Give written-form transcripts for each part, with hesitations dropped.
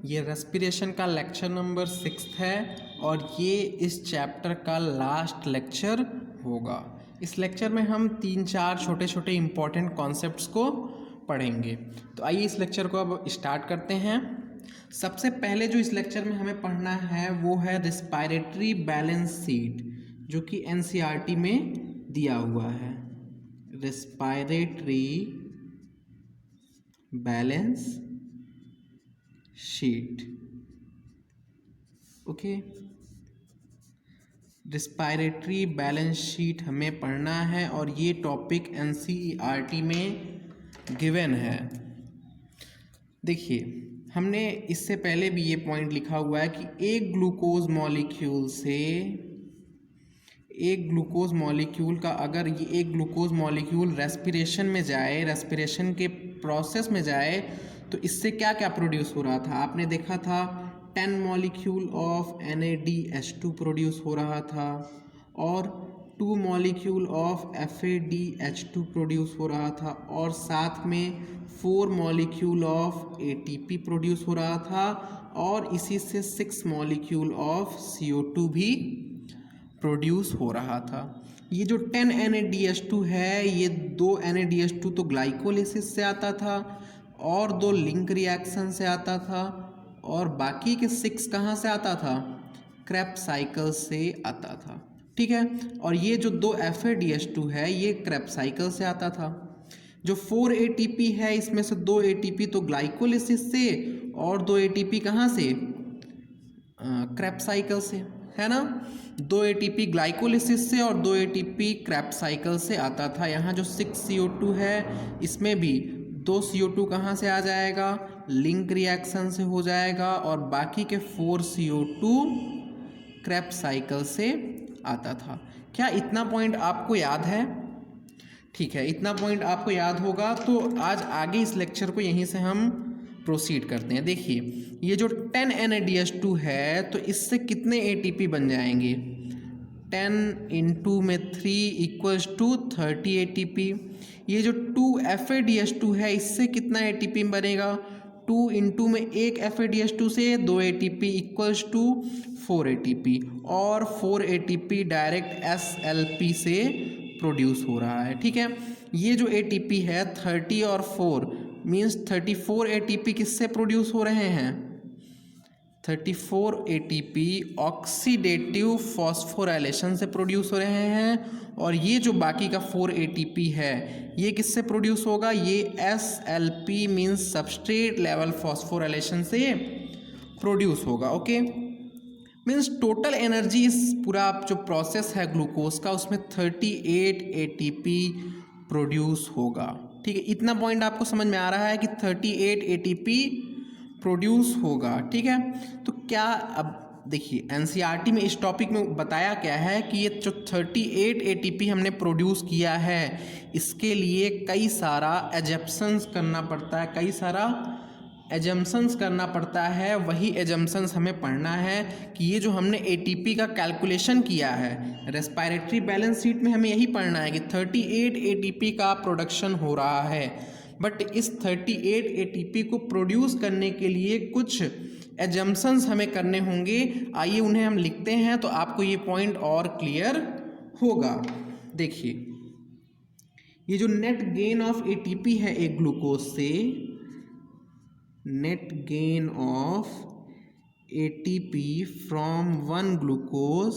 ये रेस्पिरेशन का lecture number 6 है और ये इस चैप्टर का लास्ट लेक्चर होगा। इस लेक्चर में हम 3-4 छोटे छोटे इम्पॉर्टेंट कॉन्सेप्ट्स को पढ़ेंगे। तो आइए इस लेक्चर को अब स्टार्ट करते हैं। सबसे पहले जो इस लेक्चर में हमें पढ़ना है वो है रेस्पिरेटरी बैलेंस शीट, जो कि एनसीईआरटी में दिया हुआ है। Respiratory balance sheet, okay. Respiratory balance sheet हमें पढ़ना है और ये टॉपिक एनसीईआरटी में गिवन है। देखिए, हमने इससे पहले भी ये पॉइंट लिखा हुआ है कि एक ग्लूकोज मॉलिक्यूल का अगर ये एक ग्लूकोज मॉलिक्यूल रेस्पिरेशन में जाए, रेस्पिरेशन के प्रोसेस में जाए, तो इससे क्या क्या प्रोड्यूस हो रहा था। आपने देखा था 10 मॉलिक्यूल ऑफ NADH2 प्रोड्यूस हो रहा था और 2 मॉलिक्यूल ऑफ FADH2 प्रोड्यूस हो रहा था और साथ में 4 मॉलिक्यूल ऑफ ATP प्रोड्यूस हो रहा था और इसी से 6 मॉलिक्यूल ऑफ CO2 भी प्रोड्यूस हो रहा था। ये जो 10 NADH2 है, ये 2 NADH2 तो ग्लाइकोलिसिस से आता था और 2 लिंक रिएक्शन से आता था और बाकी के 6 कहाँ से आता था, क्रेब्स साइकिल से आता था, ठीक है। और ये जो 2 FADH2 है, ये क्रेब्स साइकिल से आता था। जो 4 ATP है, इसमें से 2 ATP तो ग्लाइकोलिसिस से और 2 ATP कहाँ से, क्रेब्स साइकिल से, है ना। 2 ATP ग्लाइकोलिसिस से और 2 ATP क्रेब्स साइकिल से आता था। यहाँ जो 6 CO2 है, इसमें भी 2 CO2 कहाँ से आ जाएगा, लिंक रिएक्शन से हो जाएगा और बाकी के 4 CO2 क्रेब्स साइकिल से आता था। क्या इतना पॉइंट आपको याद है? ठीक है, इतना पॉइंट आपको याद होगा तो आज आगे इस लेक्चर को यहीं से हम प्रोसीड करते हैं। देखिए, ये जो 10 NADH2 है, तो इससे कितने ATP बन जाएंगे, 10 इंटू में 3 इक्वल्स टू 30 ATP। ये जो 2 FADH2 है, इससे कितना ATP बनेगा, 2 इंटू में 1 FADH2 से 2 ATP इक्वल्स टू 4 ATP और 4 ATP डायरेक्ट SLP से प्रोड्यूस हो रहा है, ठीक है। ये जो ATP है 30 और 4 मीन्स 34 ATP किससे प्रोड्यूस हो रहे हैं, 34 ATP ऑक्सीडेटिव फॉस्फोराइलेशन से प्रोड्यूस हो रहे हैं और ये जो बाकी का 4 ATP है, ये किससे प्रोड्यूस होगा, ये SLP means substrate level phosphorylation से प्रोड्यूस होगा, ओके। मीन्स टोटल एनर्जी इस पूरा जो प्रोसेस है ग्लूकोज का, उसमें 38 ATP प्रोड्यूस होगा, ठीक है। इतना पॉइंट आपको समझ में आ रहा है कि 38 ATP प्रोड्यूस होगा, ठीक है। तो क्या, अब देखिए एनसीईआरटी में इस टॉपिक में बताया क्या है कि ये जो 38 ATP हमने प्रोड्यूस किया है, इसके लिए कई सारा एजम्पशंस करना पड़ता है, कई सारा एजम्पशंस करना पड़ता है। वही एजम्पशंस हमें पढ़ना है कि ये जो हमने ATP का कैलकुलेशन किया है, रेस्पिरेटरी बैलेंस शीट में हमें यही पढ़ना है कि 38 ATP का प्रोडक्शन हो रहा है, बट इस 38 ATP को प्रोड्यूस करने के लिए कुछ एजम्पशंस हमें करने होंगे। आइए उन्हें हम लिखते हैं तो आपको ये पॉइंट और क्लियर होगा। देखिए, ये जो नेट गेन ऑफ ATP है एक ग्लूकोज से, net gain of ATP from one glucose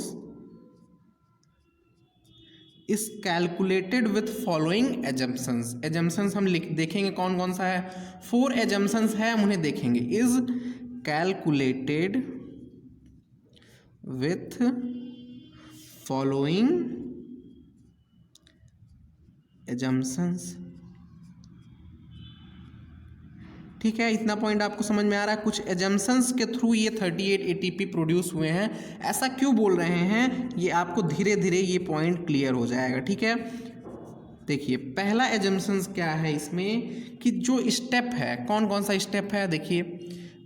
is calculated with following assumptions. Assumptions हम देखेंगे कौन कौन सा है, 4 एजम्पशंस है, हम उन्हें देखेंगे। Is calculated with following assumptions, ठीक है। इतना पॉइंट आपको समझ में आ रहा है। कुछ एजम्पशंस के थ्रू ये 38 ATP प्रोड्यूस हुए हैं। ऐसा क्यों बोल रहे हैं, ये आपको धीरे धीरे ये पॉइंट क्लियर हो जाएगा, ठीक है। देखिए, पहला एजम्पशंस क्या है इसमें कि जो स्टेप है, कौन कौन सा स्टेप है, देखिए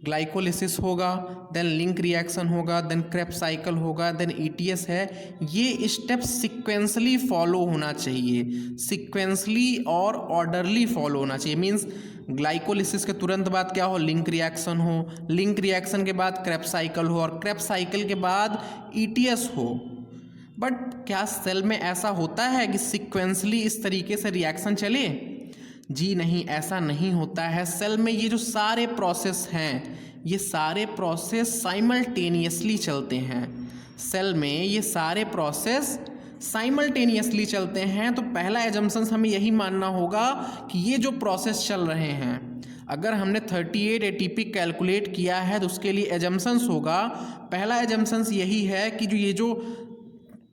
ग्लाइकोलिसिस होगा, देन लिंक रिएक्शन होगा, देन क्रेब्स साइकिल होगा, देन ETS है। ये स्टेप सिक्वेंसली फॉलो होना चाहिए, सिक्वेंसली और ऑर्डरली फॉलो होना चाहिए। मीन्स ग्लाइकोलिसिस के तुरंत बाद क्या हो, लिंक रिएक्शन हो, लिंक रिएक्शन के बाद क्रेब्स साइकिल हो, और क्रेब्स साइकिल के बाद ईटीएस हो। बट क्या सेल में ऐसा होता है कि सीक्वेंसली इस तरीके से रिएक्शन चले? जी नहीं, ऐसा नहीं होता है। सेल में ये जो सारे प्रोसेस हैं, ये सारे प्रोसेस साइमल्टेनियसली चलते हैं। सेल में ये सारे प्रोसेस साइमल्टेनियसली चलते हैं। तो पहला एजम्पशन हमें यही मानना होगा कि ये जो प्रोसेस चल रहे हैं, अगर हमने 38 एटीपी कैलकुलेट किया है तो उसके लिए एजम्पशंस होगा, पहला एजम्पशंस यही है कि जो ये जो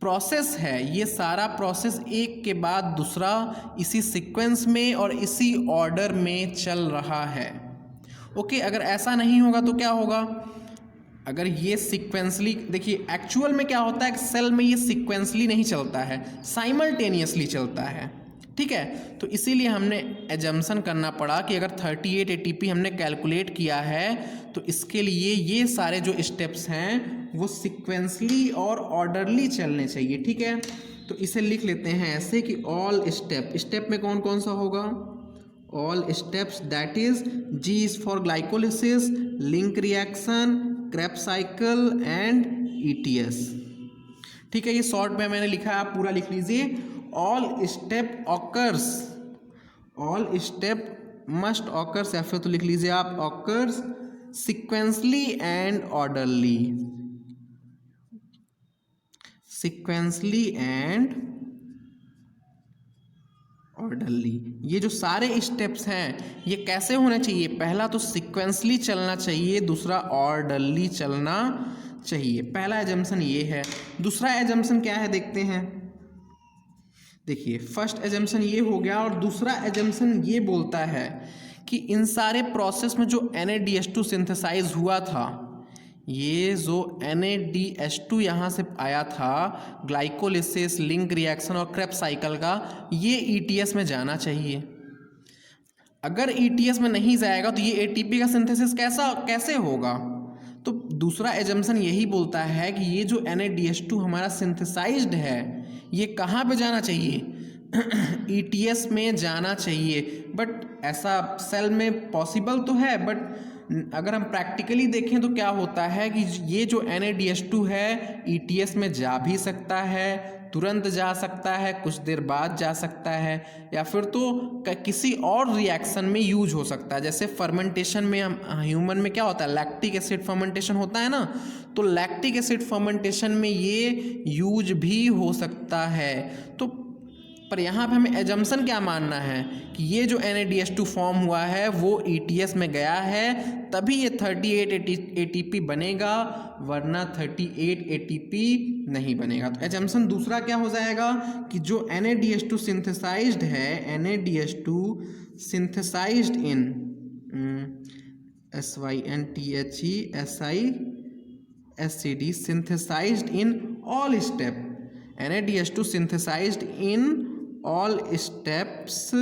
प्रोसेस है, ये सारा प्रोसेस एक के बाद दूसरा इसी सीक्वेंस में और इसी ऑर्डर में चल रहा है। ओके, अगर ऐसा नहीं होगा तो क्या होगा? अगर ये सीक्वेंसली, देखिए एक्चुअल में क्या होता है कि सेल में ये सीक्वेंसली नहीं चलता है, साइमल्टेनियसली चलता है। ठीक है, तो इसीलिए हमने एजम्पशन करना पड़ा कि अगर 38 एटीपी हमने कैलकुलेट किया है तो इसके लिए ये सारे जो स्टेप्स हैं वो सीक्वेंसली और ऑर्डरली चलने चाहिए। ठीक है, तो इसे लिख लेते हैं ऐसे कि ऑल स्टेप, स्टेप में कौन कौन सा होगा? All steps, that is G is for glycolysis, link reaction, Krebs cycle and ETS. ठीक है, ये शॉर्ट में मैंने लिखा है, आप पूरा लिख लीजिए। All step occurs, all step must occurs, या फिर तो लिख लीजिए आप occurs sequentially and orderly, sequentially and orderly. ये जो सारे स्टेप्स हैं ये कैसे होने चाहिए? पहला तो सीक्वेंसली चलना चाहिए, दूसरा ऑर्डरली चलना चाहिए। पहला एजम्पशन ये है। दूसरा एजम्पशन क्या है देखते हैं। देखिए, फर्स्ट एजम्पशन ये हो गया और दूसरा एजम्पशन ये बोलता है कि इन सारे प्रोसेस में जो NADH2 सिंथेसाइज हुआ था, ये जो NADH2 यहाँ से आया था, ग्लाइकोलिसिस, लिंक रिएक्शन और क्रेब्स साइकिल का, ये ETS में जाना चाहिए। अगर ETS में नहीं जाएगा तो ये ATP का सिंथेसिस कैसे होगा? तो दूसरा एजम्पशन यही बोलता है कि ये जो NADH2 हमारा सिंथेसाइज्ड है, ये कहाँ पे जाना चाहिए? ETS में जाना चाहिए। बट ऐसा सेल में पॉसिबल तो है, बट अगर हम प्रैक्टिकली देखें तो क्या होता है कि ये जो NADH2 है ETS में जा भी सकता है, तुरंत जा सकता है, कुछ देर बाद जा सकता है, या फिर तो किसी और रिएक्शन में यूज हो सकता है। जैसे फर्मेंटेशन में हम ह्यूमन में क्या होता है, लैक्टिक एसिड फर्मेंटेशन होता है ना, तो लैक्टिक एसिड फर्मेंटेशन में ये यूज भी हो सकता है। तो पर यहाँ पे हमें एजम्पशन क्या मानना है कि ये जो NADH2 फॉर्म हुआ है वो ETS में गया है, तभी ये 38 ATP बनेगा, वरना 38 ATP नहीं बनेगा। तो एजम्पशन दूसरा क्या हो जाएगा कि जो NADH2 सिंथेसाइज्ड है, NADH2 synthesized in SYNTHESIACID synthesized in all step, NADH2 synthesized in all steps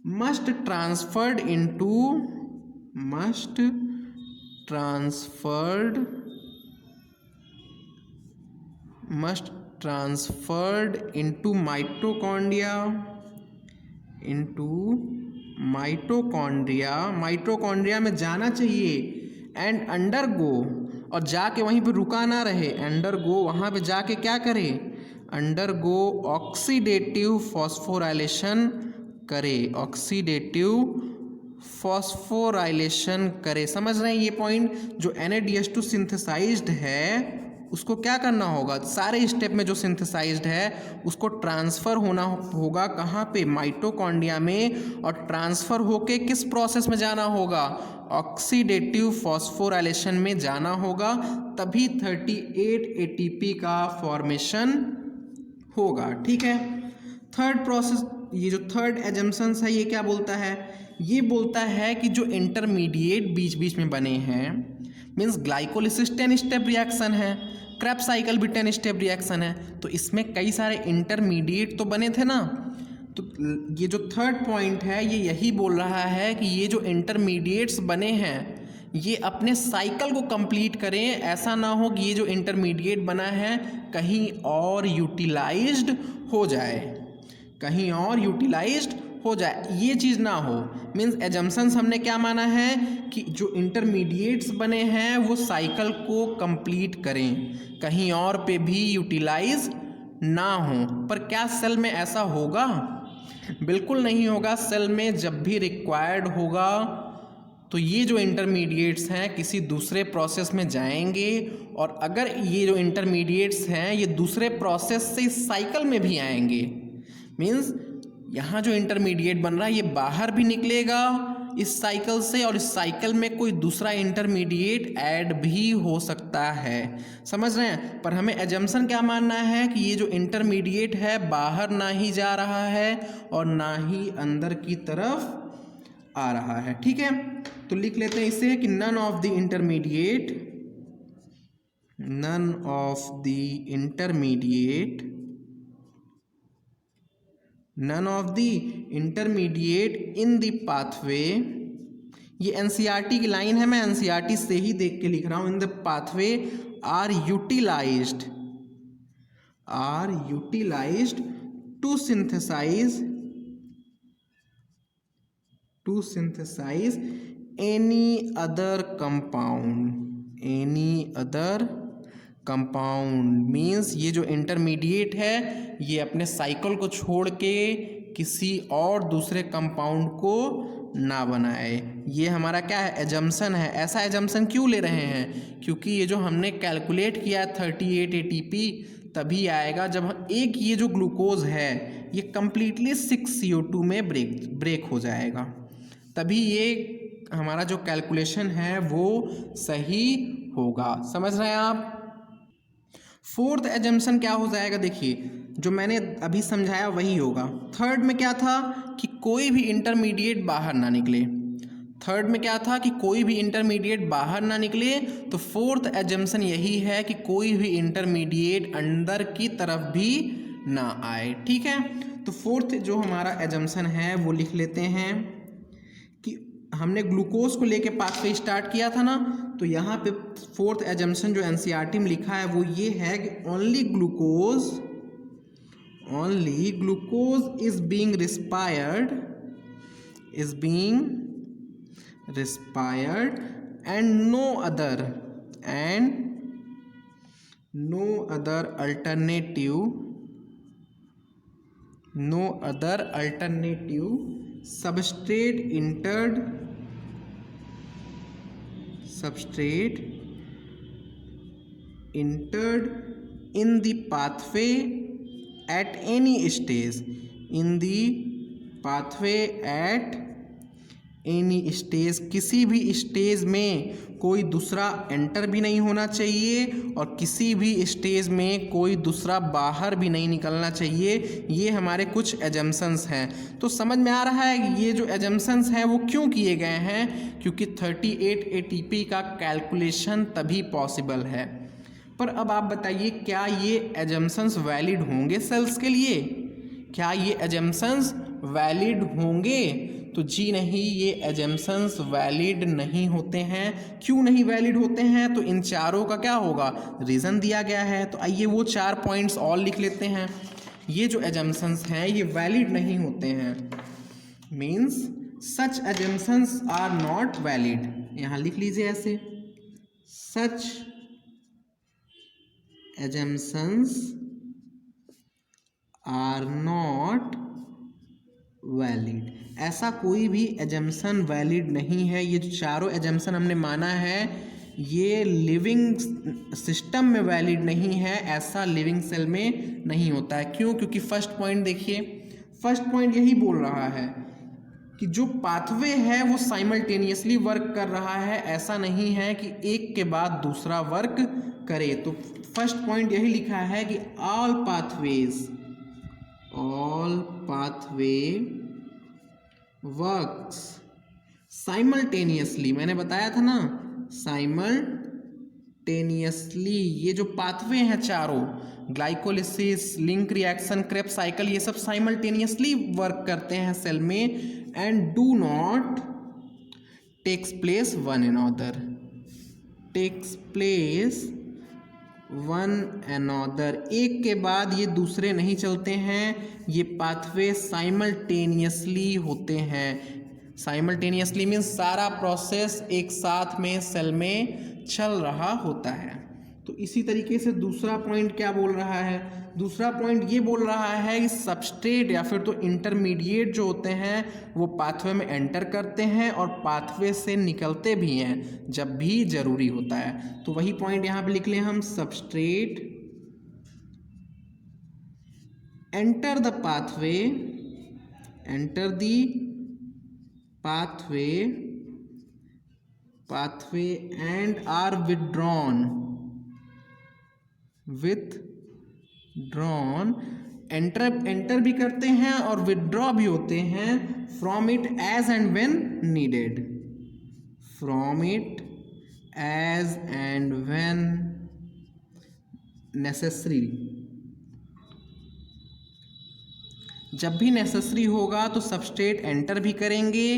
must transferred into mitochondria में जाना चाहिए एंड अंडरगो, और जाके वहीं पे रुका ना रहे, अंडरगो वहाँ पे जाके क्या करे, अंडरगो ऑक्सीडेटिव फॉस्फोराइलेशन करे, ऑक्सीडेटिव फॉस्फोराइलेशन करे। समझ रहे हैं ये पॉइंट? जो NADH2 सिंथेसाइज्ड है उसको क्या करना होगा, सारे स्टेप में जो सिंथेसाइज्ड है उसको ट्रांसफ़र होना होगा कहाँ पे, माइटोकॉन्ड्रिया में, और ट्रांसफ़र होके किस प्रोसेस में जाना होगा, ऑक्सीडेटिव फॉस्फोराइलेशन में जाना होगा, तभी 38 ATP का फॉर्मेशन होगा। ठीक है, थर्ड प्रोसेस, ये जो थर्ड एजम्पशन है ये क्या बोलता है? ये बोलता है कि जो इंटरमीडिएट बीच बीच में बने हैं, मीन्स ग्लाइकोलिसिस 10 स्टेप रिएक्शन है, क्रेब्स साइकिल भी 10 स्टेप रिएक्शन है, तो इसमें कई सारे इंटरमीडिएट तो बने थे ना। तो ये जो थर्ड पॉइंट है ये यही बोल रहा है कि ये जो इंटरमीडिएट्स बने हैं ये अपने साइकिल को कंप्लीट करें, ऐसा ना हो कि ये जो इंटरमीडिएट बना है कहीं और यूटिलाइज्ड हो जाए, कहीं और यूटिलाइज्ड हो जाए, ये चीज़ ना हो। मीन्स एजम्पशंस हमने क्या माना है कि जो इंटरमीडिएट्स बने हैं वो साइकिल को कंप्लीट करें, कहीं और पे भी यूटिलाइज ना हो। पर क्या सेल में ऐसा होगा? बिल्कुल नहीं होगा। सेल में जब भी रिक्वायर्ड होगा तो ये जो इंटरमीडिएट्स हैं किसी दूसरे प्रोसेस में जाएंगे, और अगर ये जो इंटरमीडिएट्स हैं ये दूसरे प्रोसेस से इस साइकिल में भी आएंगे। मीन्स यहाँ जो इंटरमीडिएट बन रहा है ये बाहर भी निकलेगा इस साइकिल से, और इस साइकिल में कोई दूसरा इंटरमीडिएट ऐड भी हो सकता है। समझ रहे हैं? पर हमें एजम्पशन क्या मानना है कि ये जो इंटरमीडिएट है बाहर ना ही जा रहा है और ना ही अंदर की तरफ आ रहा है। ठीक है, तो लिख लेते हैं इसे कि none of the intermediate in the pathway, ये एनसीईआरटी की लाइन है, मैं एनसीईआरटी से ही देख के लिख रहा हूं। In the pathway are utilized to synthesize any other compound means ये जो इंटरमीडिएट है ये अपने साइकिल को छोड़ के किसी और दूसरे कंपाउंड को ना बनाए। ये हमारा क्या है? एजम्पशन है। ऐसा एजम्पशन क्यों ले रहे हैं? क्योंकि ये जो हमने कैलकुलेट किया 38 ATP तभी आएगा जब एक ये जो ग्लूकोज है ये कंप्लीटली 6 CO2 में ब्रेक हो जाएगा, तभी ये हमारा जो कैलकुलेशन है वो सही होगा। समझ रहे हैं आप? फोर्थ एजम्पशन क्या हो जाएगा? देखिए जो मैंने अभी समझाया वही होगा। थर्ड में क्या था कि कोई भी इंटरमीडिएट बाहर ना निकले। तो फोर्थ एजम्पशन यही है कि कोई भी इंटरमीडिएट अंदर की तरफ भी ना आए। ठीक है, तो फोर्थ जो हमारा एजम्पशन है वो लिख लेते हैं कि हमने ग्लूकोज को लेके पाथवे स्टार्ट किया था ना, तो यहाँ पे फोर्थ एजम्पशन जो एनसीईआरटी में लिखा है वो ये है कि only glucose is being respired and no other alternative substrate entered in the pathway at any stage किसी भी स्टेज में कोई दूसरा एंटर भी नहीं होना चाहिए और किसी भी स्टेज में कोई दूसरा बाहर भी नहीं निकलना चाहिए। ये हमारे कुछ एजम्पशंस हैं। तो समझ में आ रहा है कि ये जो एजम्पशंस हैं वो क्यों किए गए हैं? क्योंकि 38 ATP का कैलकुलेशन तभी पॉसिबल है। पर अब आप बताइए क्या ये एजम्पशंस वैलिड होंगे सेल्स के लिए? क्या ये एजम्पशंस वैलिड होंगे? तो जी नहीं, ये एजम्पशंस वैलिड नहीं होते हैं। क्यों नहीं वैलिड होते हैं? तो इन चारों का क्या होगा? रीज़न दिया गया है। तो आइए वो 4 पॉइंट्स और लिख लेते हैं। ये जो एजम्पशंस हैं ये वैलिड नहीं होते हैं। Means such assumptions are not valid. यहाँ लिख लीजिए ऐसे, such assumptions are not valid. ऐसा कोई भी एजम्पशन वैलिड नहीं है। ये जो चारों एजम्पशन हमने माना है ये लिविंग सिस्टम में वैलिड नहीं है, ऐसा लिविंग सेल में नहीं होता है। क्यों? क्योंकि फर्स्ट पॉइंट देखिए, फर्स्ट पॉइंट यही बोल रहा है कि जो पाथवे है वो साइमल्टेनियसली वर्क कर रहा है, ऐसा नहीं है कि एक के बाद दूसरा वर्क करे। तो फर्स्ट पॉइंट यही लिखा है कि ऑल पाथवे वर्क्स साइमल्टेनियसली। मैंने बताया था ना, साइमल्टेनियसली। ये जो पाथवे हैं चारों, glycolysis, link reaction, Krebs cycle, ये सब साइमल्टेनियसली वर्क करते हैं सेल में and do not takes place one another. One another, एक के बाद ये दूसरे नहीं चलते हैं, ये पाथवे साइमल्टेनियसली होते हैं। साइमल्टेनियसली मीन्स सारा प्रोसेस एक साथ में सेल में चल रहा होता है। तो इसी तरीके से दूसरा पॉइंट क्या बोल रहा है, दूसरा पॉइंट ये बोल रहा है कि सबस्ट्रेट या फिर तो इंटरमीडिएट जो होते हैं वो पाथवे में एंटर करते हैं और पाथवे से निकलते भी हैं जब भी ज़रूरी होता है। तो वही पॉइंट यहाँ पे लिख लें हम, substrate enter the pathway, enter the pathway and are withdrawn enter भी करते हैं और विथड्रॉ भी होते हैं from it as and when needed, from it as and when necessary. जब भी नेसेसरी होगा तो सबस्ट्रेट एंटर भी करेंगे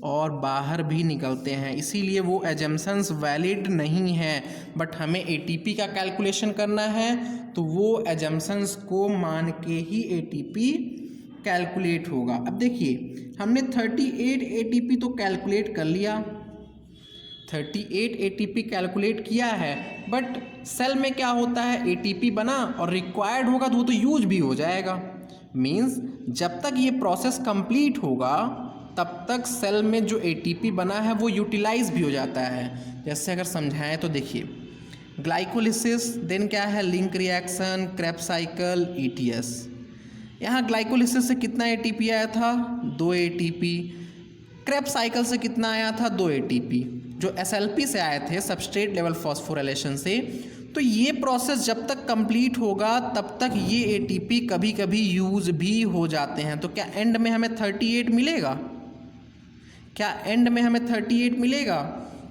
और बाहर भी निकलते हैं, इसीलिए वो एजम्पशंस वैलिड नहीं है। बट हमें एटीपी का कैलकुलेशन करना है तो वो एजम्पशंस को मान के ही एटीपी कैलकुलेट होगा। अब देखिए हमने 38 एटीपी तो कैलकुलेट कर लिया, 38 एटीपी कैलकुलेट किया है, बट सेल में क्या होता है, एटीपी बना और रिक्वायर्ड होगा तो वो तो यूज भी हो जाएगा। मीन्स जब तक ये प्रोसेस कंप्लीट होगा तब तक सेल में जो एटीपी बना है वो यूटिलाइज भी हो जाता है। जैसे अगर समझाएं तो देखिए, ग्लाइकोलिसिस, देन क्या है, link reaction, Krebs cycle, ETS. यहाँ ग्लाइकोलिसिस से कितना एटीपी आया था, 2 एटीपी। क्रेब्स साइकिल से कितना आया था, 2 एटीपी, जो एसएलपी से आए थे, सबस्ट्रेट लेवल फॉस्फोराइलेशन से। तो ये प्रोसेस जब तक कंप्लीट होगा तब तक ये एटीपी कभी कभी यूज भी हो जाते हैं। तो क्या एंड में हमें 38 मिलेगा, क्या एंड में हमें 38 मिलेगा,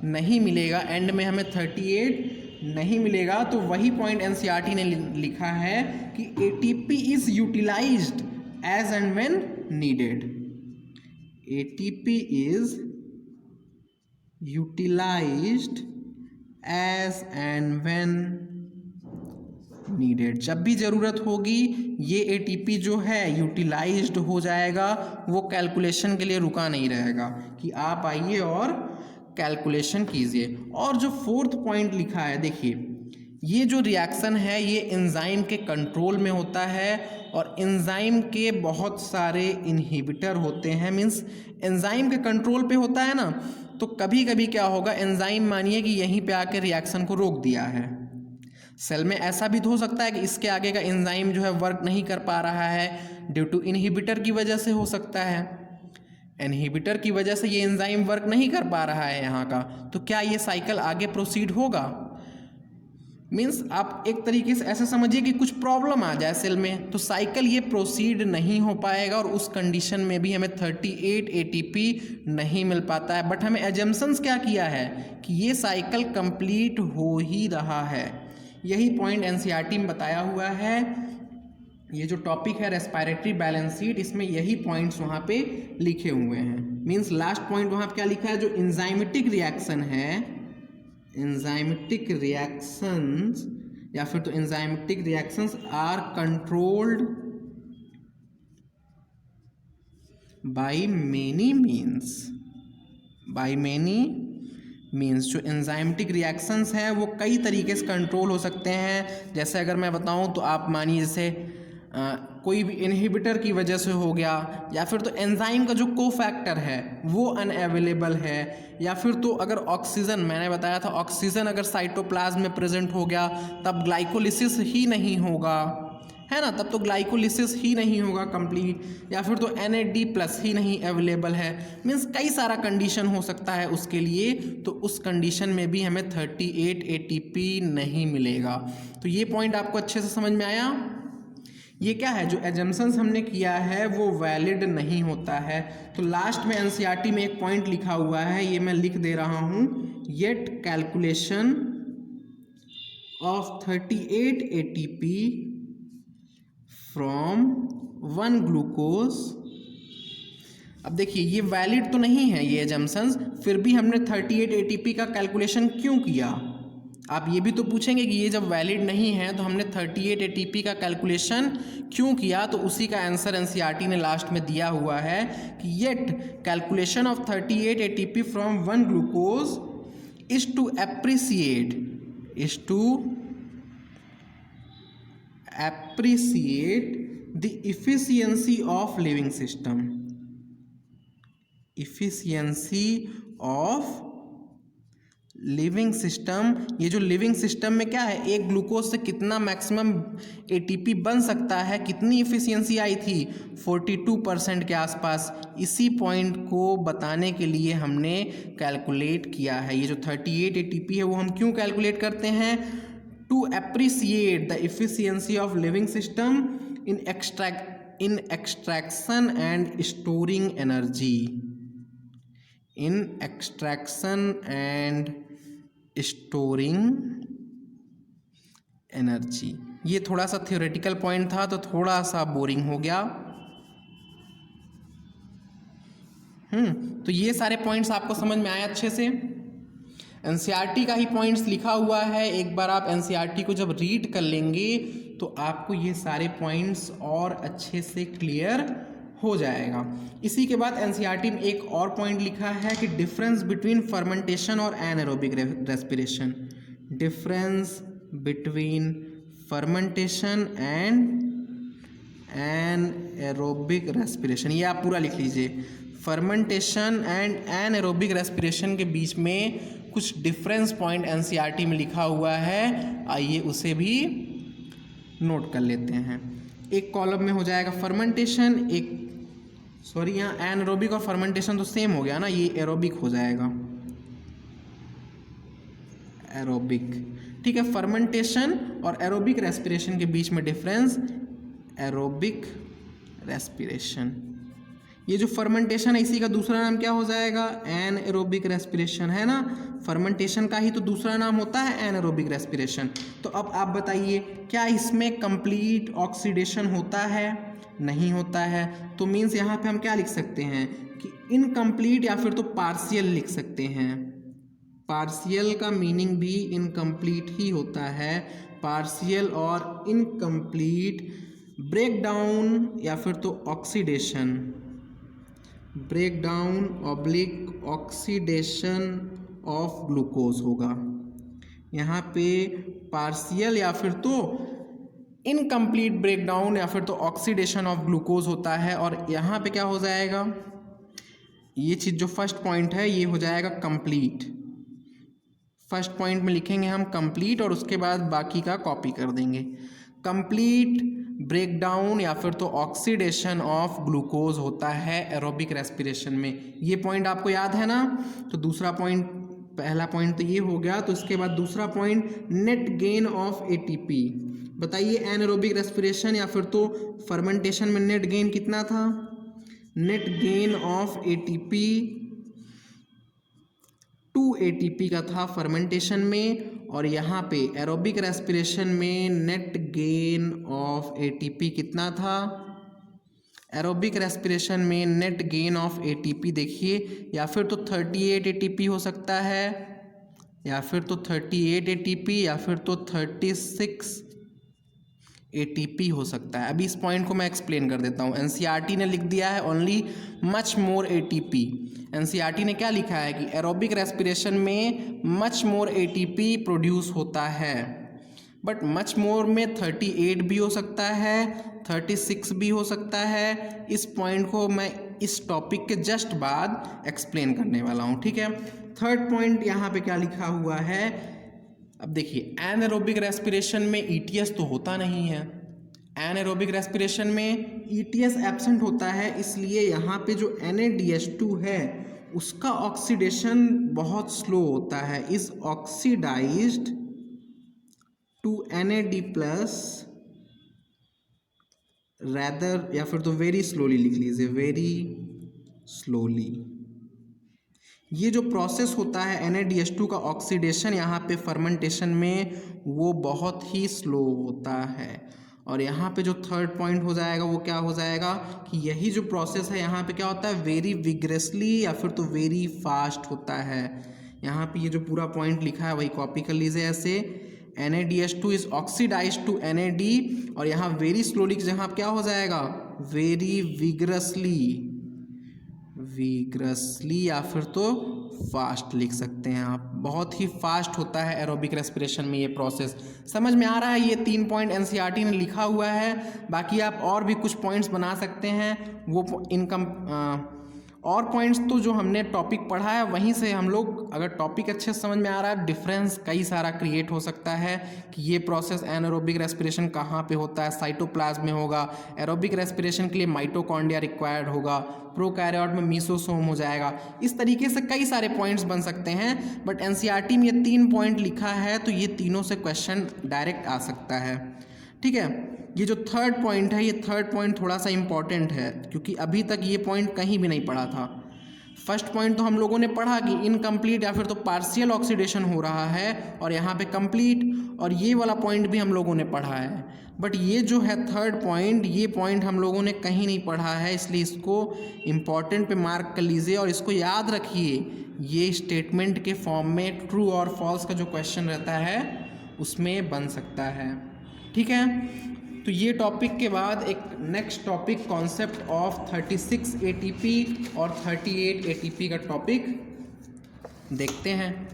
नहीं मिलेगा, एंड में हमें 38 नहीं मिलेगा। तो वही पॉइंट एनसीईआरटी ने लिखा है कि ATP is utilized as and when needed, ATP is utilized as and when needed. जब भी ज़रूरत होगी ये एटीपी जो है यूटिलाइज्ड हो जाएगा, वो कैलकुलेशन के लिए रुका नहीं रहेगा कि आप आइए और कैलकुलेशन कीजिए। और जो 4th पॉइंट लिखा है, देखिए ये जो रिएक्शन है ये एंजाइम के कंट्रोल में होता है और एंजाइम के बहुत सारे इनहिबिटर होते हैं। मीन्स एंजाइम के कंट्रोल पे होता है ना, तो कभी कभी क्या होगा, एंजाइम मानिए कि यहीं पे आके रिएक्शन को रोक दिया है। सेल में ऐसा भी तो हो सकता है कि इसके आगे का एंजाइम जो है वर्क नहीं कर पा रहा है, ड्यू टू इनहिबिटर की वजह से हो सकता है, इनहिबिटर की वजह से ये एंजाइम वर्क नहीं कर पा रहा है यहाँ का। तो क्या ये साइकिल आगे प्रोसीड होगा? मीन्स आप एक तरीके से ऐसा समझिए कि कुछ प्रॉब्लम आ जाए सेल में तो साइकिल ये प्रोसीड नहीं हो पाएगा और उस कंडीशन में भी हमें 38 एटीपी नहीं मिल पाता है। बट हमें एजम्पशंस क्या किया है कि ये साइकिल कंप्लीट हो ही रहा है। यही पॉइंट एनसीईआरटी में बताया हुआ है। ये जो टॉपिक है रेस्पिरेटरी बैलेंस शीट, इसमें यही पॉइंट्स वहाँ पे लिखे हुए हैं। मीन्स लास्ट पॉइंट वहाँ पे क्या लिखा है, जो एंजाइमेटिक रिएक्शन है, एंजाइमेटिक रिएक्शंस या फिर तो enzymatic reactions are controlled by many means, by many means. जो एंजाइमेटिक रिएक्शंस हैं वो कई तरीके से कंट्रोल हो सकते हैं। जैसे अगर मैं बताऊं तो आप मानिए जैसे कोई भी इनहिबिटर की वजह से हो गया, या फिर तो एंजाइम का जो कोफैक्टर है वो अनअवेलेबल है, या फिर तो अगर ऑक्सीजन, मैंने बताया था ऑक्सीजन अगर साइटोप्लाज्म में प्रेजेंट हो गया तब ग्लाइकोलिसिस ही नहीं होगा, है ना, तब तो ग्लाइकोलिसिस ही नहीं होगा कंप्लीट, या फिर तो NAD+ ही नहीं अवेलेबल है। मीन्स कई सारा कंडीशन हो सकता है उसके लिए, तो उस कंडीशन में भी हमें 38 ATP नहीं मिलेगा। तो ये पॉइंट आपको अच्छे से समझ में आया। ये क्या है, जो एजम्पशंस हमने किया है वो वैलिड नहीं होता है। तो लास्ट में एनसीईआरटी में एक पॉइंट लिखा हुआ है, ये मैं लिख दे रहा हूँ, yet calculation of 38 ATP from 1 glucose. अब देखिए ये वैलिड तो नहीं है ये एजम्पशंस, फिर भी हमने 38 ATP का कैलकुलेशन क्यों किया, आप ये भी तो पूछेंगे कि ये जब वैलिड नहीं है तो हमने 38 ATP का कैलकुलेशन क्यों किया, तो उसी का आंसर एनसीईआरटी ने लास्ट में दिया हुआ है कि yet calculation of 38 ATP from one glucose is to appreciate the efficiency of living system, living system. ये जो लिविंग सिस्टम में क्या है, एक ग्लूकोज से कितना मैक्सिमम एटीपी बन सकता है, कितनी इफिशियंसी आई थी 42% के आसपास। इसी पॉइंट को बताने के लिए हमने कैलकुलेट किया है। ये जो 38 एटीपी है वो हम क्यों कैलकुलेट करते हैं, to appreciate the efficiency of living system in extraction and storing energy, in extraction and storing energy. ये थोड़ा सा थ्योरेटिकल पॉइंट था तो थोड़ा सा बोरिंग हो गया। तो ये सारे पॉइंट्स आपको समझ में आए अच्छे से। एनसीईआरटी का ही पॉइंट्स लिखा हुआ है, एक बार आप एनसीईआरटी को जब रीड कर लेंगे तो आपको ये सारे पॉइंट्स और अच्छे से क्लियर हो जाएगा। इसी के बाद एनसीईआरटी में एक और पॉइंट लिखा है कि डिफरेंस बिटवीन फर्मेंटेशन और anaerobic respiration, difference between fermentation and anaerobic respiration. ये आप पूरा लिख लीजिए। फर्मेंटेशन एंड एनाएरोबिक रेस्पिरेशन के बीच में कुछ डिफरेंस पॉइंट एनसीईआरटी में लिखा हुआ है, आइए उसे भी नोट कर लेते हैं। एक कॉलम में हो जाएगा फर्मेंटेशन, यहाँ एनाएरोबिक और फर्मेंटेशन तो सेम हो गया ना, ये एरोबिक हो जाएगा, एरोबिक। ठीक है, फर्मेंटेशन और एरोबिक रेस्पिरेशन के बीच में डिफरेंस, एरोबिक रेस्पिरेशन। ये जो फर्मेंटेशन है इसी का दूसरा नाम क्या हो जाएगा, एनाएरोबिक रेस्पिरेशन, है ना। फर्मेंटेशन का ही तो दूसरा नाम होता है एनाएरोबिक रेस्पिरेशन। तो अब आप बताइए, क्या इसमें कंप्लीट ऑक्सीडेशन होता है, नहीं होता है। तो मीन्स यहाँ पे हम क्या लिख सकते हैं कि इनकम्प्लीट या फिर तो पार्शियल लिख सकते हैं। पार्शियल का मीनिंग भी इनकम्प्लीट ही होता है। पार्शियल और इनकम्प्लीट ब्रेक डाउन या फिर तो oxidation, break down oblique oxidation of glucose होगा। यहाँ पे पार्शियल या फिर तो इनकम्प्लीट ब्रेकडाउन या फिर तो ऑक्सीडेशन ऑफ ग्लूकोज होता है। और यहाँ पे क्या हो जाएगा, ये चीज़ जो फर्स्ट पॉइंट है ये हो जाएगा कंप्लीट। फर्स्ट पॉइंट में लिखेंगे हम कंप्लीट और उसके बाद बाकी का कॉपी कर देंगे। कंप्लीट ब्रेकडाउन या फिर तो ऑक्सीडेशन ऑफ ग्लूकोज होता है एरोबिक रेस्पिरेशन में। ये पॉइंट आपको याद है ना। तो दूसरा पॉइंट, पहला पॉइंट तो ये हो गया, तो इसके बाद दूसरा point net gain of ATP. बताइए एनाएरोबिक रेस्पिरेशन या फिर तो फर्मेंटेशन में नेट गेन कितना था, net gain of ATP 2 ATP का था फर्मेंटेशन में, और यहाँ पे एरोबिक रेस्पिरेशन में नेट गेन ऑफ एटीपी कितना था, एरोबिक रेस्पिरेशन में नेट गेन ऑफ एटीपी देखिए, या फिर तो 38 ATP हो सकता है, या फिर तो 38 ATP या फिर तो 36 ATP हो सकता है। अभी इस पॉइंट को मैं एक्सप्लेन कर देता हूँ। एनसीईआरटी ने लिख दिया है only much more ATP। NCERT ने क्या लिखा है कि एरोबिक रेस्पिरेशन में मच मोर ATP प्रोड्यूस होता है, बट मच मोर में 38 भी हो सकता है, 36 भी हो सकता है। इस पॉइंट को मैं इस टॉपिक के जस्ट बाद एक्सप्लेन करने वाला हूँ, ठीक है। थर्ड पॉइंट यहाँ पे क्या लिखा हुआ है, अब देखिए एनाएरोबिक रेस्पिरेशन में ETS तो होता नहीं है। एनाएरोबिक रेस्पिरेशन में ETS एब्सेंट होता है, इसलिए यहाँ पे जो NADH2 है उसका ऑक्सीडेशन बहुत स्लो होता है, is oxidized to NAD plus rather, या फिर तो वेरी स्लोली लिख लीजिए, वेरी स्लोली। ये जो प्रोसेस होता है NADH2 का ऑक्सीडेशन यहाँ पे फर्मेंटेशन में, वो बहुत ही स्लो होता है। और यहाँ पे जो थर्ड पॉइंट हो जाएगा वो क्या हो जाएगा कि यही जो प्रोसेस है यहाँ पे क्या होता है, वेरी विग्रेसली या फिर तो वेरी फास्ट होता है। यहाँ पे ये जो पूरा पॉइंट लिखा है वही कॉपी कर लीजिए ऐसे। NaDH2 is oxidized to Na और यहाँ वेरी स्लोली की जगह क्या हो जाएगा वेरी विग्रसली या फिर तो फास्ट लिख सकते हैं आप। बहुत ही फास्ट होता है एरोबिक रेस्पिरेशन में ये प्रोसेस। समझ में आ रहा है? ये 3 पॉइंट NCERT ने लिखा हुआ है। बाकी आप और भी कुछ पॉइंट्स बना सकते हैं, वो इनकम और पॉइंट्स तो जो हमने टॉपिक पढ़ा है वहीं से हम लोग, अगर टॉपिक अच्छे से समझ में आ रहा है, डिफरेंस कई सारा क्रिएट हो सकता है कि ये प्रोसेस एनारोबिक रेस्पिरेशन कहाँ पे होता है। साइटोप्लाज्म में होगा, एरोबिक रेस्पिरेशन के लिए माइटोकॉन्ड्रिया रिक्वायर्ड होगा, प्रोकैरियोट में मीसोसोम हो जाएगा। इस तरीके से कई सारे पॉइंट्स बन सकते हैं, बट NCERT में ये 3 पॉइंट लिखा है तो ये तीनों से क्वेश्चन डायरेक्ट आ सकता है। ठीक है, ये जो थर्ड पॉइंट है, ये थर्ड पॉइंट थोड़ा सा इम्पॉर्टेंट है क्योंकि अभी तक ये पॉइंट कहीं भी नहीं पढ़ा था। फर्स्ट पॉइंट तो हम लोगों ने पढ़ा कि इनकम्प्लीट या फिर तो पार्शियल ऑक्सीडेशन हो रहा है और यहाँ पे कंप्लीट, और ये वाला पॉइंट भी हम लोगों ने पढ़ा है। बट ये जो है थर्ड पॉइंट, ये पॉइंट हम लोगों ने कहीं नहीं पढ़ा है, इसलिए इसको इम्पॉर्टेंट पे मार्क कर लीजिए और इसको याद रखिए। ये स्टेटमेंट के फॉर्म में ट्रू और फॉल्स का जो क्वेश्चन रहता है उसमें बन सकता है। ठीक है, तो ये टॉपिक के बाद एक next topic concept of 36 ATP और 38 ATP का टॉपिक देखते हैं।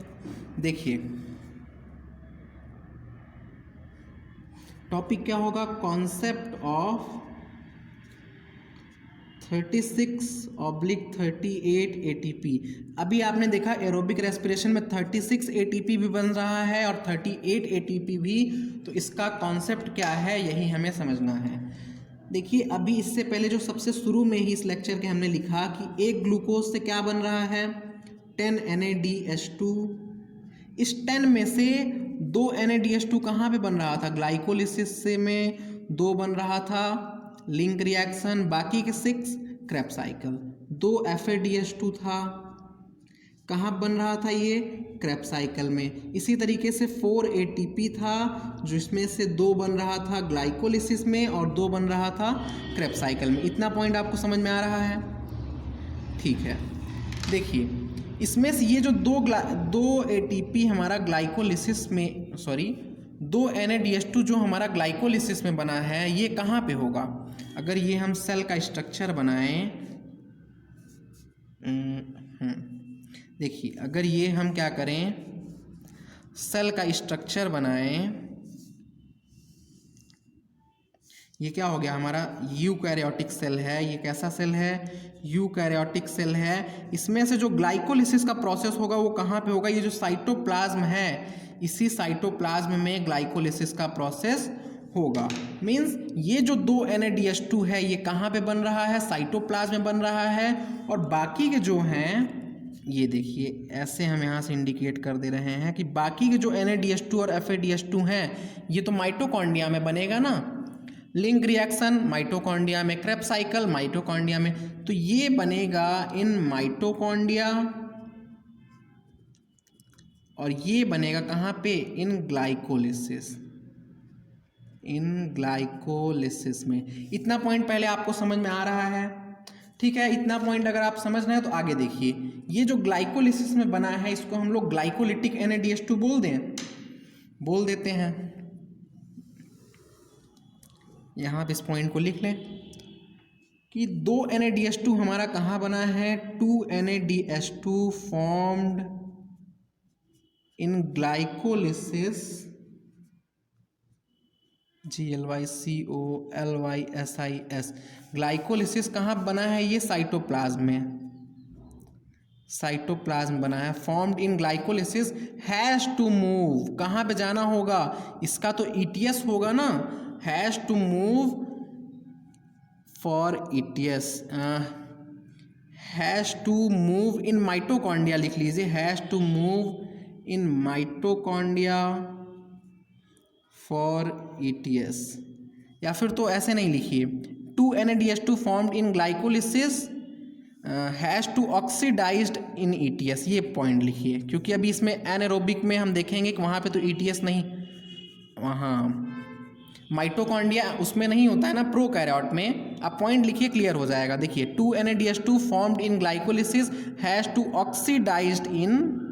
देखिए टॉपिक क्या होगा, कॉन्सेप्ट ऑफ 36/38 ATP। अभी आपने देखा एरोबिक रेस्पिरेशन में 36 ATP भी बन रहा है और 38 ATP भी, तो इसका कॉन्सेप्ट क्या है यही हमें समझना है। देखिए अभी इससे पहले जो सबसे शुरू में ही इस लेक्चर के हमने लिखा कि एक ग्लूकोज से क्या बन रहा है 10 NaDH2। इस 10 में से 2 NaDH2 कहाँ पे बन रहा था, ग्लाइकोलिसिस से में 2 बन रहा था लिंक रिएक्शन, बाकी के 6 क्रेब्स साइकिल। 2 FADH2 था, कहाँ बन रहा था ये क्रेब्स साइकिल में। इसी तरीके से 4 ATP था जिसमें से 2 बन रहा था ग्लाइकोलिसिस में और 2 बन रहा था क्रेब्स साइकिल में। इतना पॉइंट आपको समझ में आ रहा है? ठीक है, देखिए इसमें से ये जो 2 ATP हमारा ग्लाइकोलिसिस में, सॉरी 2 NaDH2 जो हमारा ग्लाइकोलिसिस में बना है, ये कहाँ पे होगा। अगर ये हम सेल का स्ट्रक्चर बनाएं, देखिए अगर ये हम क्या करें सेल का स्ट्रक्चर बनाएं, ये क्या हो गया हमारा यूकैरियोटिक सेल है। ये कैसा सेल है, यूकैरियोटिक सेल है। इसमें से जो ग्लाइकोलिसिस का प्रोसेस होगा वो कहाँ पे होगा, ये जो साइटोप्लाज्म है, इसी साइटोप्लाज्म में ग्लाइकोलिसिस का प्रोसेस होगा। मींस ये जो 2 NaDH2 है ये कहाँ पे बन रहा है, साइटोप्लाज्म में बन रहा है। और बाकी के जो हैं, ये देखिए ऐसे हम यहाँ से इंडिकेट कर दे रहे हैं कि बाकी के जो NaDH2 और FADH2 हैं ये तो माइटोकॉन्ड्रिया में बनेगा ना, लिंक रिएक्शन माइटोकॉन्ड्रिया में, क्रेब्स साइकिल माइटोकॉन्ड्रिया में, तो ये बनेगा इन माइटोकॉन्ड्रिया और ये बनेगा कहाँ पे, इन ग्लाइकोलिसिस में। इतना पॉइंट पहले आपको समझ में आ रहा है? ठीक है, इतना पॉइंट अगर आप समझ रहे हैं तो आगे देखिए। ये जो ग्लाइकोलिसिस में बना है इसको हम लोग ग्लाइकोलिटिक NaDH2 बोल देते हैं। यहाँ पे इस पॉइंट को लिख लें कि 2 NaDH2 हमारा कहाँ बना है, 2 NaDH2 formed in glycolysis, GLYCOLYSIS। Glycolysis कहाँ बना है, ये साइटोप्लाज्म में, साइटोप्लाज्म बना है। Formed in glycolysis has to move, कहाँ पे जाना होगा, इसका तो ETS होगा ना, has to move for ETS, has to move in mitochondria लिख लीजिए, has to move in mitochondria for ETS। या फिर तो ऐसे नहीं लिखिए, 2 NaDH2 formed in glycolysis has to oxidized in ETS, ये पॉइंट लिखिए। क्योंकि अभी इसमें एनारोबिक में हम देखेंगे कि वहाँ पे तो ETS नहीं, वहाँ माइटोकॉन्ड्रिया उसमें नहीं होता है ना, प्रोकैरियोट में। आप पॉइंट लिखिए, क्लियर हो जाएगा। देखिए 2 NaDH2 formed in glycolysis has to oxidized in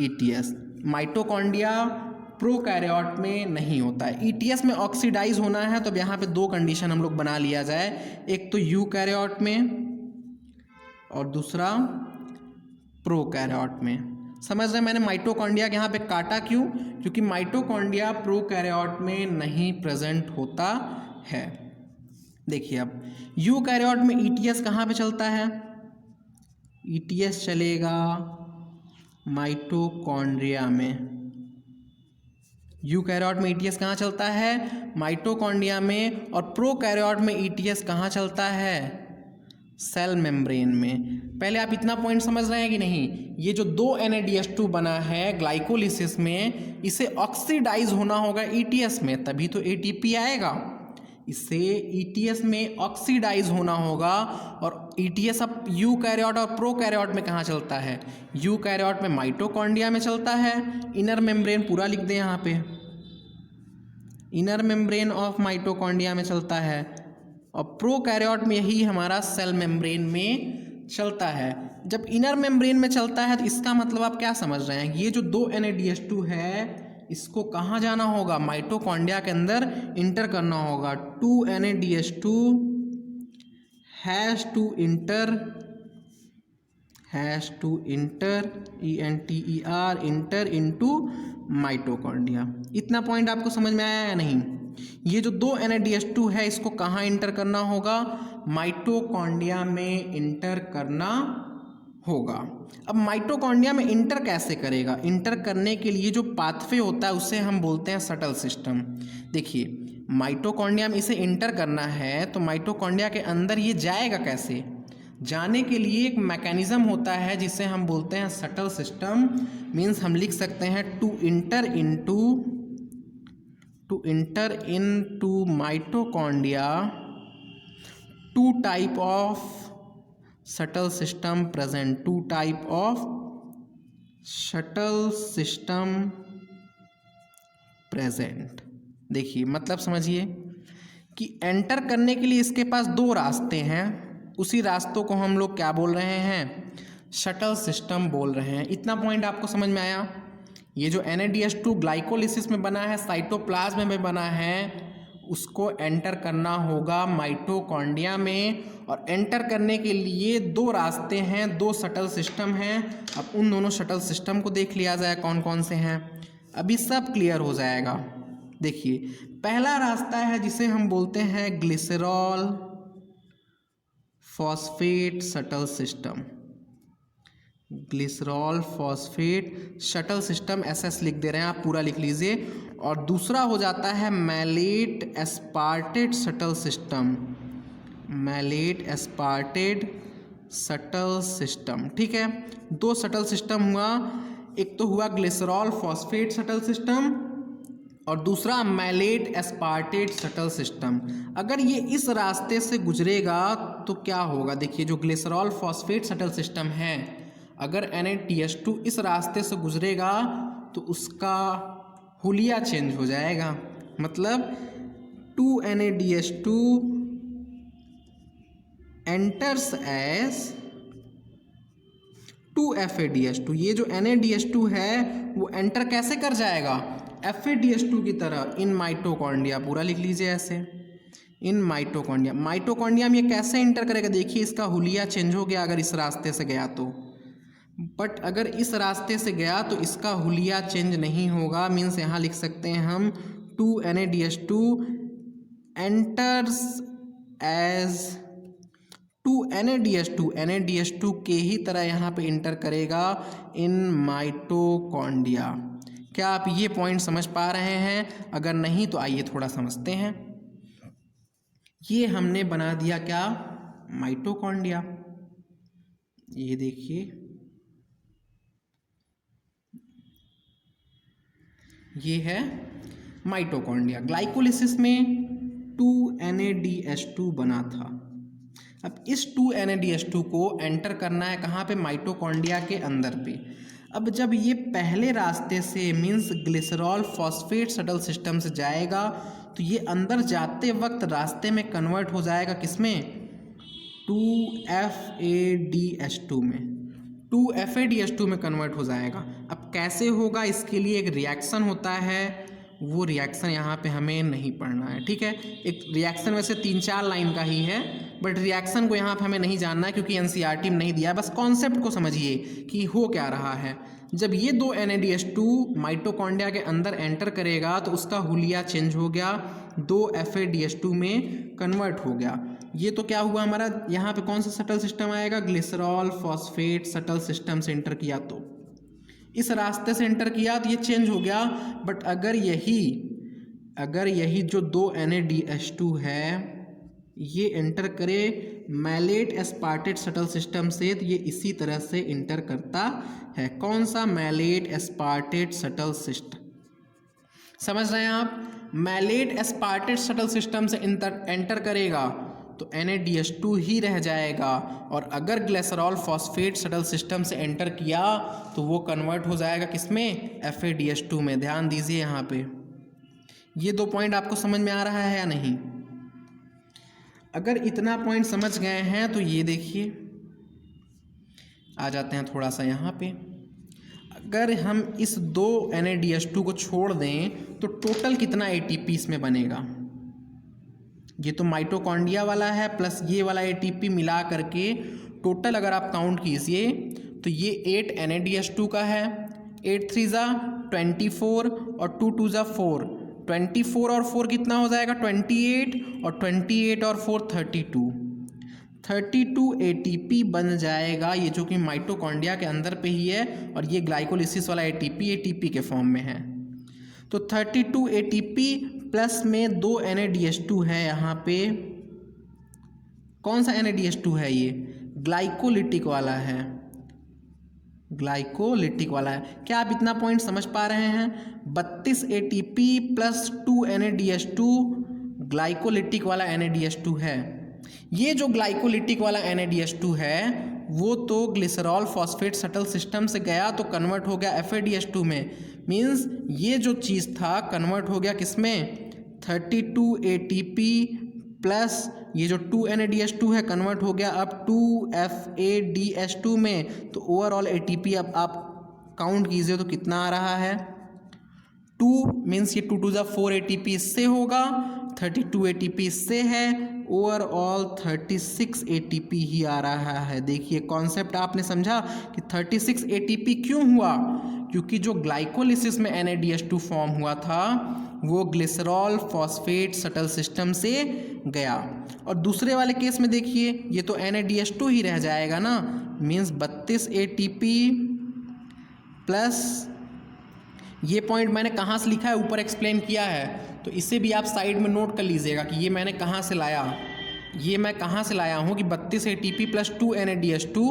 ETS। Mitochondria prokaryote में नहीं होता है। ETS में ऑक्सीडाइज होना है तो अब यहाँ पे दो कंडीशन हम लोग बना लिया जाए, एक तो यूकैरियोट में और दूसरा प्रोकैरियोट में। समझ रहे हैं मैंने माइटोकॉन्ड्रिया के यहाँ पे काटा क्यों? क्योंकि माइटोकॉन्ड्रिया प्रोकैरियोट में नहीं प्रेजेंट होता है। देखिए अब यूकैरियोट में ETS कहाँ पे चलता है? ETS चलेगा माइटोकॉन्ड्रिया में। यूकैरियोट में ETS कहाँ चलता है? माइटोकॉन्ड्रिया में। और प्रोकैरियोट में ETS कहाँ चलता है? सेल मेम्ब्रेन में। पहले आप इतना पॉइंट समझ रहे हैं कि नहीं? ये जो 2 NADH2 बना है ग्लाइकोलिसिस में, इसे ऑक्सीडाइज होना होगा ETS में, तभी तो ATP आएगा। इसे ETS में ऑक्सीडाइज होना होगा। और ETS अब यूकैरियोट और प्रोकैरियोट में कहाँ चलता है? यूकैरियोट में माइटोकॉन्ड्रिया में चलता है। इनर मेम्ब्रेन पूरा लिख दें यहाँ पे, इनर मेम्ब्रेन ऑफ माइटोकॉन्ड्रिया में चलता है। और प्रोकैरियोट में यही हमारा सेल मेम्ब्रेन में चलता है। जब इनर मेम्ब्रेन में चलता है तो इसका मतलब आप क्या समझ रहे हैं? ये जो 2 NADH2 है इसको कहाँ जाना होगा? माइटोकॉन्ड्रिया के अंदर इंटर करना होगा। 2 NADH2 has to enter enter into mitochondria. इतना पॉइंट आपको समझ में आया या नहीं? ये जो 2 NADH2 है इसको कहाँ इंटर करना होगा? माइटोकॉन्ड्रिया में इंटर करना होगा। अब माइटोकॉन्ड्रिया में इंटर कैसे करेगा? इंटर करने के लिए जो पाथवे होता है उसे हम बोलते हैं शटल सिस्टम। देखिए माइटोकॉन्ड्रिया में इसे इंटर करना है तो माइटोकॉन्ड्रिया के अंदर ये जाएगा कैसे? जाने के लिए एक मैकेनिज्म होता है जिसे हम बोलते हैं शटल सिस्टम। मीन्स हम लिख सकते हैं to enter into mitochondria, 2 type of shuttle system present, 2 type of shuttle system present. देखिए मतलब समझिए कि एंटर करने के लिए इसके पास 2 रास्ते हैं, उसी रास्तों को हम लोग क्या बोल रहे हैं? शटल सिस्टम बोल रहे हैं। इतना पॉइंट आपको समझ में आया? ये जो NADH2 ग्लाइकोलिसिस में बना है, साइटोप्लाज्म में बना है, उसको एंटर करना होगा माइटोकॉन्ड्रिया में। और एंटर करने के लिए 2 रास्ते हैं, 2 शटल सिस्टम हैं। अब उन दोनों शटल सिस्टम को देख लिया जाए कौन कौन से हैं। अभी सब क्लियर हो जाएगा। देखिए पहला रास्ता है जिसे हम बोलते हैं glycerol phosphate shuttle system. Glycerol phosphate shuttle system, SS लिख दे रहे हैं आप, पूरा लिख लीजिए। और दूसरा हो जाता है malate aspartate shuttle system, malate aspartate shuttle system. ठीक है, 2 शटल सिस्टम हुआ, एक तो हुआ ग्लिसरॉल फॉस्फेट शटल सिस्टम और दूसरा मैलेट एस्पार्टेट शटल सिस्टम। अगर ये इस रास्ते से गुजरेगा तो क्या होगा? देखिए जो ग्लिसरॉल फॉस्फेट शटल सिस्टम है, अगर NADH2 इस रास्ते से गुजरेगा तो उसका हुलिया चेंज हो जाएगा। मतलब 2 NADH2 एंटर्स एज 2 FADH2। ये जो NADH2 है वो एंटर कैसे कर जाएगा? FADH2 की तरह इन माइटोकॉन्ड्रिया। पूरा लिख लीजिए ऐसे, इन माइटोकॉन्ड्रिया। माइटोकॉन्ड्रिया में ये कैसे एंटर करेगा? देखिए इसका हुलिया चेंज हो गया अगर इस रास्ते से गया तो, बट अगर इस रास्ते से गया तो इसका हुलिया चेंज नहीं होगा। मीन्स यहाँ लिख सकते हैं हम 2 NADH2 एंटर्स एज 2 NADH2 के ही तरह यहाँ पे इंटर करेगा इन माइटोकॉन्ड्रिया। क्या आप ये पॉइंट समझ पा रहे हैं? अगर नहीं तो आइए थोड़ा समझते हैं। ये हमने बना दिया क्या? माइटोकॉन्ड्रिया। ये देखिए ये है माइटोकॉन्ड्रिया। ग्लाइकोलिसिस में 2 NADH2 बना था। अब इस 2 NADH2 को एंटर करना है कहाँ पे? माइटोकॉन्ड्रिया के अंदर पे। अब जब ये पहले रास्ते से means glycerol phosphate shuttle system से जाएगा तो ये अंदर जाते वक्त रास्ते में कन्वर्ट हो जाएगा किसमें? 2 FADH2 में। 2FADH2 में कन्वर्ट हो जाएगा। अब कैसे होगा, इसके लिए एक रिएक्शन होता है, वो रिएक्शन यहाँ पे हमें नहीं पढ़ना है, ठीक है। एक रिएक्शन वैसे 3-4 लाइन का ही है, बट रिएक्शन को यहाँ पे हमें नहीं जानना है क्योंकि NCERT में नहीं दिया है। बस कॉन्सेप्ट को समझिए कि हो क्या रहा है। जब ये 2 NADH2 माइटोकॉन्ड्रिया के अंदर एंटर करेगा तो उसका हुलिया चेंज हो गया, 2FADH2 में कन्वर्ट हो गया। ये तो क्या हुआ हमारा, यहाँ पे कौन सा सटल सिस्टम आएगा, ग्लिसरॉल फॉस्फेट सटल सिस्टम से एंटर किया, तो इस रास्ते से एंटर किया तो ये चेंज हो गया। बट अगर यही जो 2 NADH2 है ये एंटर करे मैलेट एस्पार्टेट सटल सिस्टम से, तो ये इसी तरह से इंटर करता है। कौन सा, मैलेट एस्पार्टेट सटल सिस्टम, समझ रहे हैं आप। मैलेट एस्पार्टेट सटल सिस्टम से एंटर करेगा तो NADH2 ही रह जाएगा, और अगर ग्लिसरॉल फॉस्फेट सटल सिस्टम से एंटर किया तो वो कन्वर्ट हो जाएगा किसमें, FADH2 में। ध्यान दीजिए यहाँ पे, ये 2 पॉइंट आपको समझ में आ रहा है या नहीं। अगर इतना पॉइंट समझ गए हैं तो ये देखिए, आ जाते हैं थोड़ा सा यहाँ पे। अगर हम इस 2 NADH2 को छोड़ दें तो टोटल कितना ATP इसमें बनेगा, ये तो माइटोकॉन्ड्रिया वाला है प्लस ये वाला ATP मिला करके टोटल अगर आप काउंट कीजिए तो ये 8 NADH2 का है। 8 3 ज़ा 24 और 2 2 ज़ा 4, 24 और 4 कितना हो जाएगा, 28, और 28 और 4 32 ATP बन जाएगा, ये जो कि माइटोकॉन्ड्रिया के अंदर पे ही है, और ये ग्लाइकोलिसिस वाला ATP के फॉर्म में है। तो 32 ATP प्लस में 2 NADH2 है यहाँ पे। कौन सा NADH2 है ये, ग्लाइकोलिटिक वाला है, ग्लाइकोलिटिक वाला है। क्या आप इतना पॉइंट समझ पा रहे हैं, 32 ATP प्लस 2 NADH2 ग्लाइकोलिटिक वाला NADH2 है। ये जो ग्लाइकोलिटिक वाला NADH2 है वो तो ग्लिसरॉल फॉस्फेट सटल सिस्टम से गया तो कन्वर्ट हो गया FADH2 में, मीन्स ये जो चीज़ था कन्वर्ट हो गया किसमें, 32 ATP प्लस ये जो 2 NADH2 है कन्वर्ट हो गया अब 2FADH2 में। तो ओवरऑल ATP अब आप काउंट कीजिए तो कितना आ रहा है, 2 मीन्स ये 2 2 ज़ा 4 ATP इससे होगा, 32 ATP इससे है, ओवरऑल 36 ATP ही आ रहा है। देखिए कॉन्सेप्ट आपने समझा कि 36 ATP क्यों हुआ, क्योंकि जो ग्लाइकोलिसिस में NADH2 फॉर्म हुआ था वो ग्लिसरॉल फॉस्फेट सटल सिस्टम से गया। और दूसरे वाले केस में देखिए ये तो NADH2 ही रह जाएगा ना, मीन्स 32 ATP प्लस ये पॉइंट मैंने कहाँ से लिखा है, ऊपर एक्सप्लेन किया है, तो इसे भी आप साइड में नोट कर लीजिएगा कि ये मैंने कहाँ से लाया, ये मैं कहाँ से लाया हूँ कि 32 ATP प्लस 2 NADH2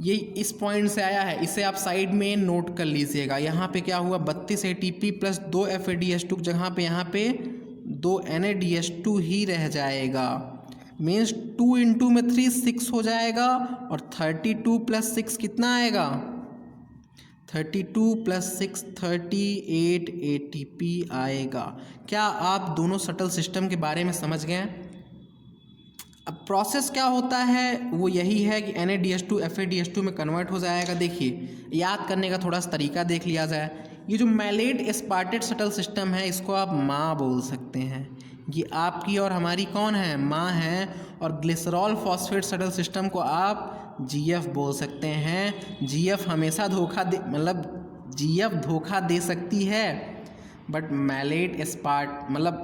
ये इस पॉइंट से आया है, इसे आप साइड में नोट कर लीजिएगा। यहाँ पे क्या हुआ, 32 ATP प्लस 2 FADH2 जहाँ पे यहाँ पे 2 NADH2 ही रह जाएगा, मीन्स 2 इंटू में 3 6 हो जाएगा, और 32 प्लस 6 कितना आएगा, 32 प्लस 6 38 ATP आएगा। क्या आप दोनों सटल सिस्टम के बारे में समझ गए। अब प्रोसेस क्या होता है वो यही है कि NADH2 FADH2 में कन्वर्ट हो जाएगा। देखिए याद करने का थोड़ा सा तरीका देख लिया जाए, ये जो मैलेट एस्पार्टेट सटल सिस्टम है इसको आप माँ बोल सकते हैं, ये आपकी और हमारी कौन है, माँ है, और ग्लिसरॉल फॉस्फेट सटल सिस्टम को आप GF बोल सकते हैं। GF हमेशा GF धोखा दे सकती है, बट मैलेट एस्पार्ट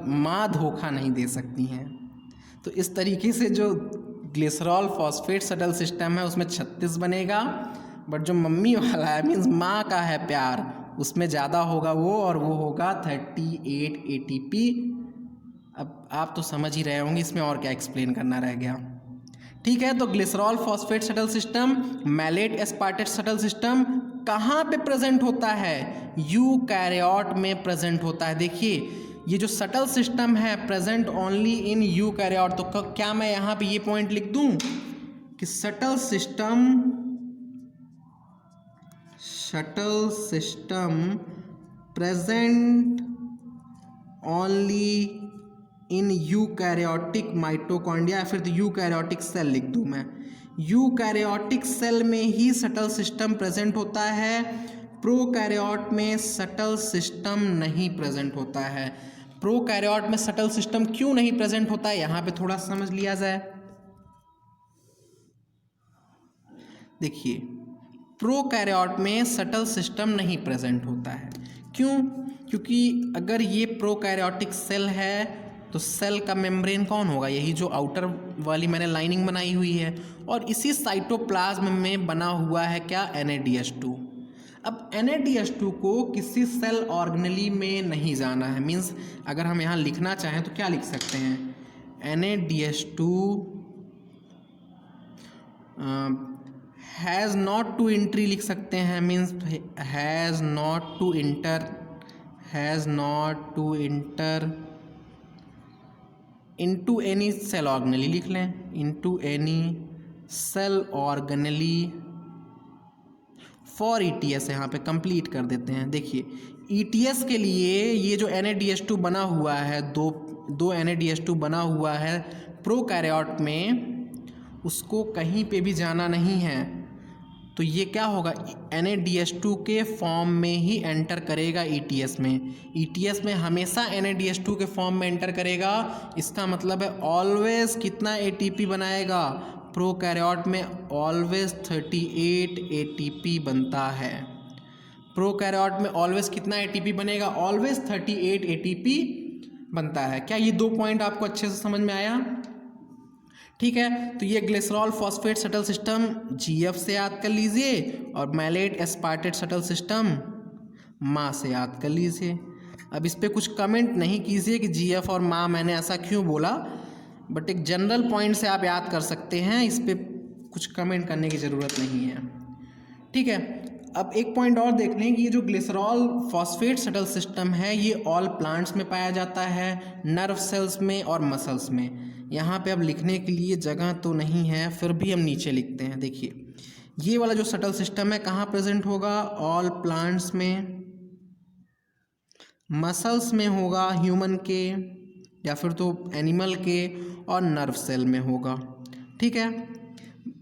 माँ धोखा नहीं दे सकती हैं। तो इस तरीके से जो ग्लिसरॉल फॉस्फेट सटल सिस्टम है उसमें 36 बनेगा, बट जो मम्मी वाला है मीन्स माँ का है प्यार, उसमें ज़्यादा होगा वो, और वो होगा 38 ATP। अब आप तो समझ ही रहे होंगे, इसमें और क्या एक्सप्लेन करना रह गया। ठीक है, तो glycerol phosphate shuttle system, malate aspartate shuttle system कहाँ पे प्रेजेंट होता है, यूकैरियोट में प्रेजेंट होता है। देखिए ये जो सटल सिस्टम है प्रेजेंट ओनली इन यूकैरियोट, तो क्या मैं यहाँ पे ये पॉइंट लिख दूँ कि subtle system present only in eukaryotic mitochondria, फिर तो यूकैरियोटिक सेल लिख दूँ मैं, यूकैरियोटिक सेल में ही सटल सिस्टम प्रेजेंट होता है, प्रोकैरियोट में सटल सिस्टम नहीं प्रेजेंट होता है। प्रोकैरियोट में सटल सिस्टम क्यों नहीं प्रेजेंट होता है, यहाँ पे थोड़ा समझ लिया जाए। देखिए, प्रोकैरियोट में सटल सिस्टम नहीं प्रेजेंट होता है, क्यों? क्योंकि अगर ये प्रोकैरियोटिक सेल है तो सेल का मेम्ब्रेन कौन होगा, यही जो आउटर वाली मैंने लाइनिंग बनाई हुई है, और इसी साइटोप्लाज्म में बना हुआ है क्या, NADH2। अब NADH2 को किसी सेल ऑर्गेनेली में नहीं जाना है, मीन्स अगर हम यहाँ लिखना चाहें तो क्या लिख सकते हैं, NADH2 has not to entry लिख सकते हैं, means has not to enter into any cell organelle लिख लें, into any cell organelle for ETS, यहाँ पे कंप्लीट कर देते हैं। देखिए, ETS के लिए ये जो NADH2 बना हुआ है, दो NADH2 बना हुआ है प्रोकैरियोट में, उसको कहीं पे भी जाना नहीं है, तो ये क्या होगा, NADH2 के फॉर्म में ही एंटर करेगा ETS में। ETS में हमेशा NADH2 के फॉर्म में एंटर करेगा, इसका मतलब है ऑलवेज कितना ATP बनाएगा, प्रोकैरियोट में ऑलवेज 38 ATP बनता है। प्रोकैरियोट में ऑलवेज कितना ATP बनेगा, ऑलवेज 38 ATP बनता है। क्या ये 2 पॉइंट आपको अच्छे से समझ में आया? ठीक है, तो ये glycerol phosphate shuttle system GF से याद कर लीजिए, और मैलेट एस्पार्टेट सटल सिस्टम माँ से याद कर लीजिए। अब इस पर कुछ कमेंट नहीं कीजिए कि GF और माँ मैंने ऐसा क्यों बोला, बट एक जनरल पॉइंट से आप याद कर सकते हैं, इस पर कुछ कमेंट करने की ज़रूरत नहीं है। ठीक है, अब एक पॉइंट और देख लें कि ये जो ग्लिसरॉल फॉस्फेट सटल सिस्टम है, ये ऑल प्लांट्स में पाया जाता है, नर्व सेल्स में और मसल्स में। यहाँ पे अब लिखने के लिए जगह तो नहीं है, फिर भी हम नीचे लिखते हैं। देखिए, ये वाला जो सटल सिस्टम है कहाँ प्रेजेंट होगा, ऑल प्लांट्स में, मसल्स में होगा ह्यूमन के, या फिर तो एनिमल के, और नर्व सेल में होगा। ठीक है,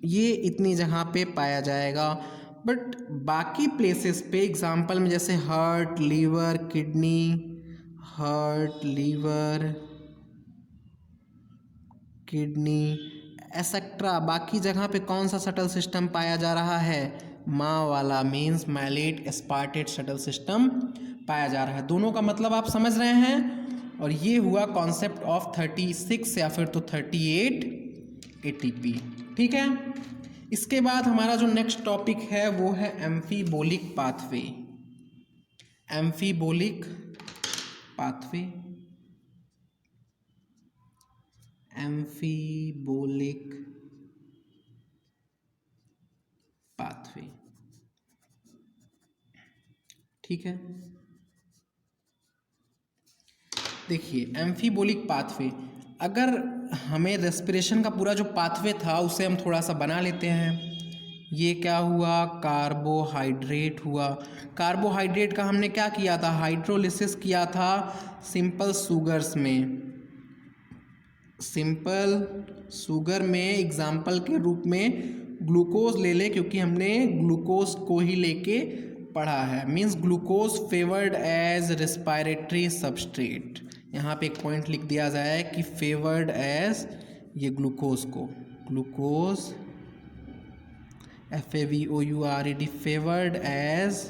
ये इतनी जगह पे पाया जाएगा। बट बाकी प्लेसेस पे, एग्जाम्पल में जैसे हार्ट, लीवर, किडनी एसेट्रा, बाकी जगह पे कौन सा सटल सिस्टम पाया जा रहा है, माँ वाला, means malate aspartate shuttle system पाया जा रहा है। दोनों का मतलब आप समझ रहे हैं। और ये हुआ कॉन्सेप्ट ऑफ 36 या फिर तो 38 ATP। ठीक है, इसके बाद हमारा जो नेक्स्ट टॉपिक है वो है एम्फीबोलिक पाथवे। एम्फीबोलिक पाथवे। ठीक है, देखिए एम्फीबोलिक पाथवे, अगर हमें रेस्पिरेशन का पूरा जो पाथवे था उसे हम थोड़ा सा बना लेते हैं। ये क्या हुआ, कार्बोहाइड्रेट हुआ। कार्बोहाइड्रेट का हमने क्या किया था, हाइड्रोलिसिस किया था सिंपल शुगर्स में। सिंपल शुगर में एग्जाम्पल के रूप में ग्लूकोज ले ले, क्योंकि हमने ग्लूकोज को ही लेके पढ़ा है, means glucose favoured as respiratory substrate. यहाँ पे एक पॉइंट लिख दिया जाए कि फेवर्ड एज, ये ग्लूकोज को, glucose FAVOURED, favoured as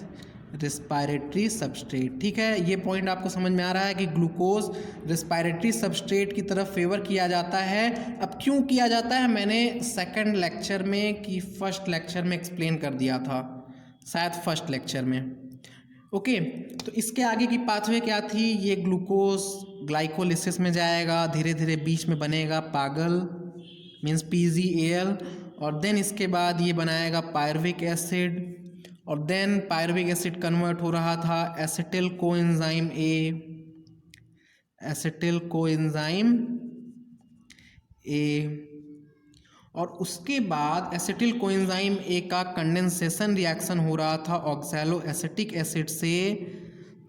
respiratory substrate. ठीक है, ये पॉइंट आपको समझ में आ रहा है कि ग्लूकोज रेस्पिरेटरी सबस्ट्रेट की तरफ फेवर किया जाता है। अब क्यों किया जाता है, मैंने सेकंड लेक्चर में कि फर्स्ट लेक्चर में एक्सप्लेन कर दिया था, शायद फर्स्ट लेक्चर में। ओके, तो इसके आगे की पाथवे क्या थी, ये ग्लूकोज ग्लाइकोलिसिस में जाएगा, धीरे धीरे बीच में बनेगा पागल, मीन्स PgAl, और देन इसके बाद ये बनाएगा पायरुविक एसिड, और देन पायरुविक एसिड कन्वर्ट हो रहा था एसिटिल कोएंजाइम ए, और उसके बाद एसिटिल कोएंजाइम ए का कंडेंसेशन रिएक्शन हो रहा था ऑक्सैलो एसिटिक एसिड से,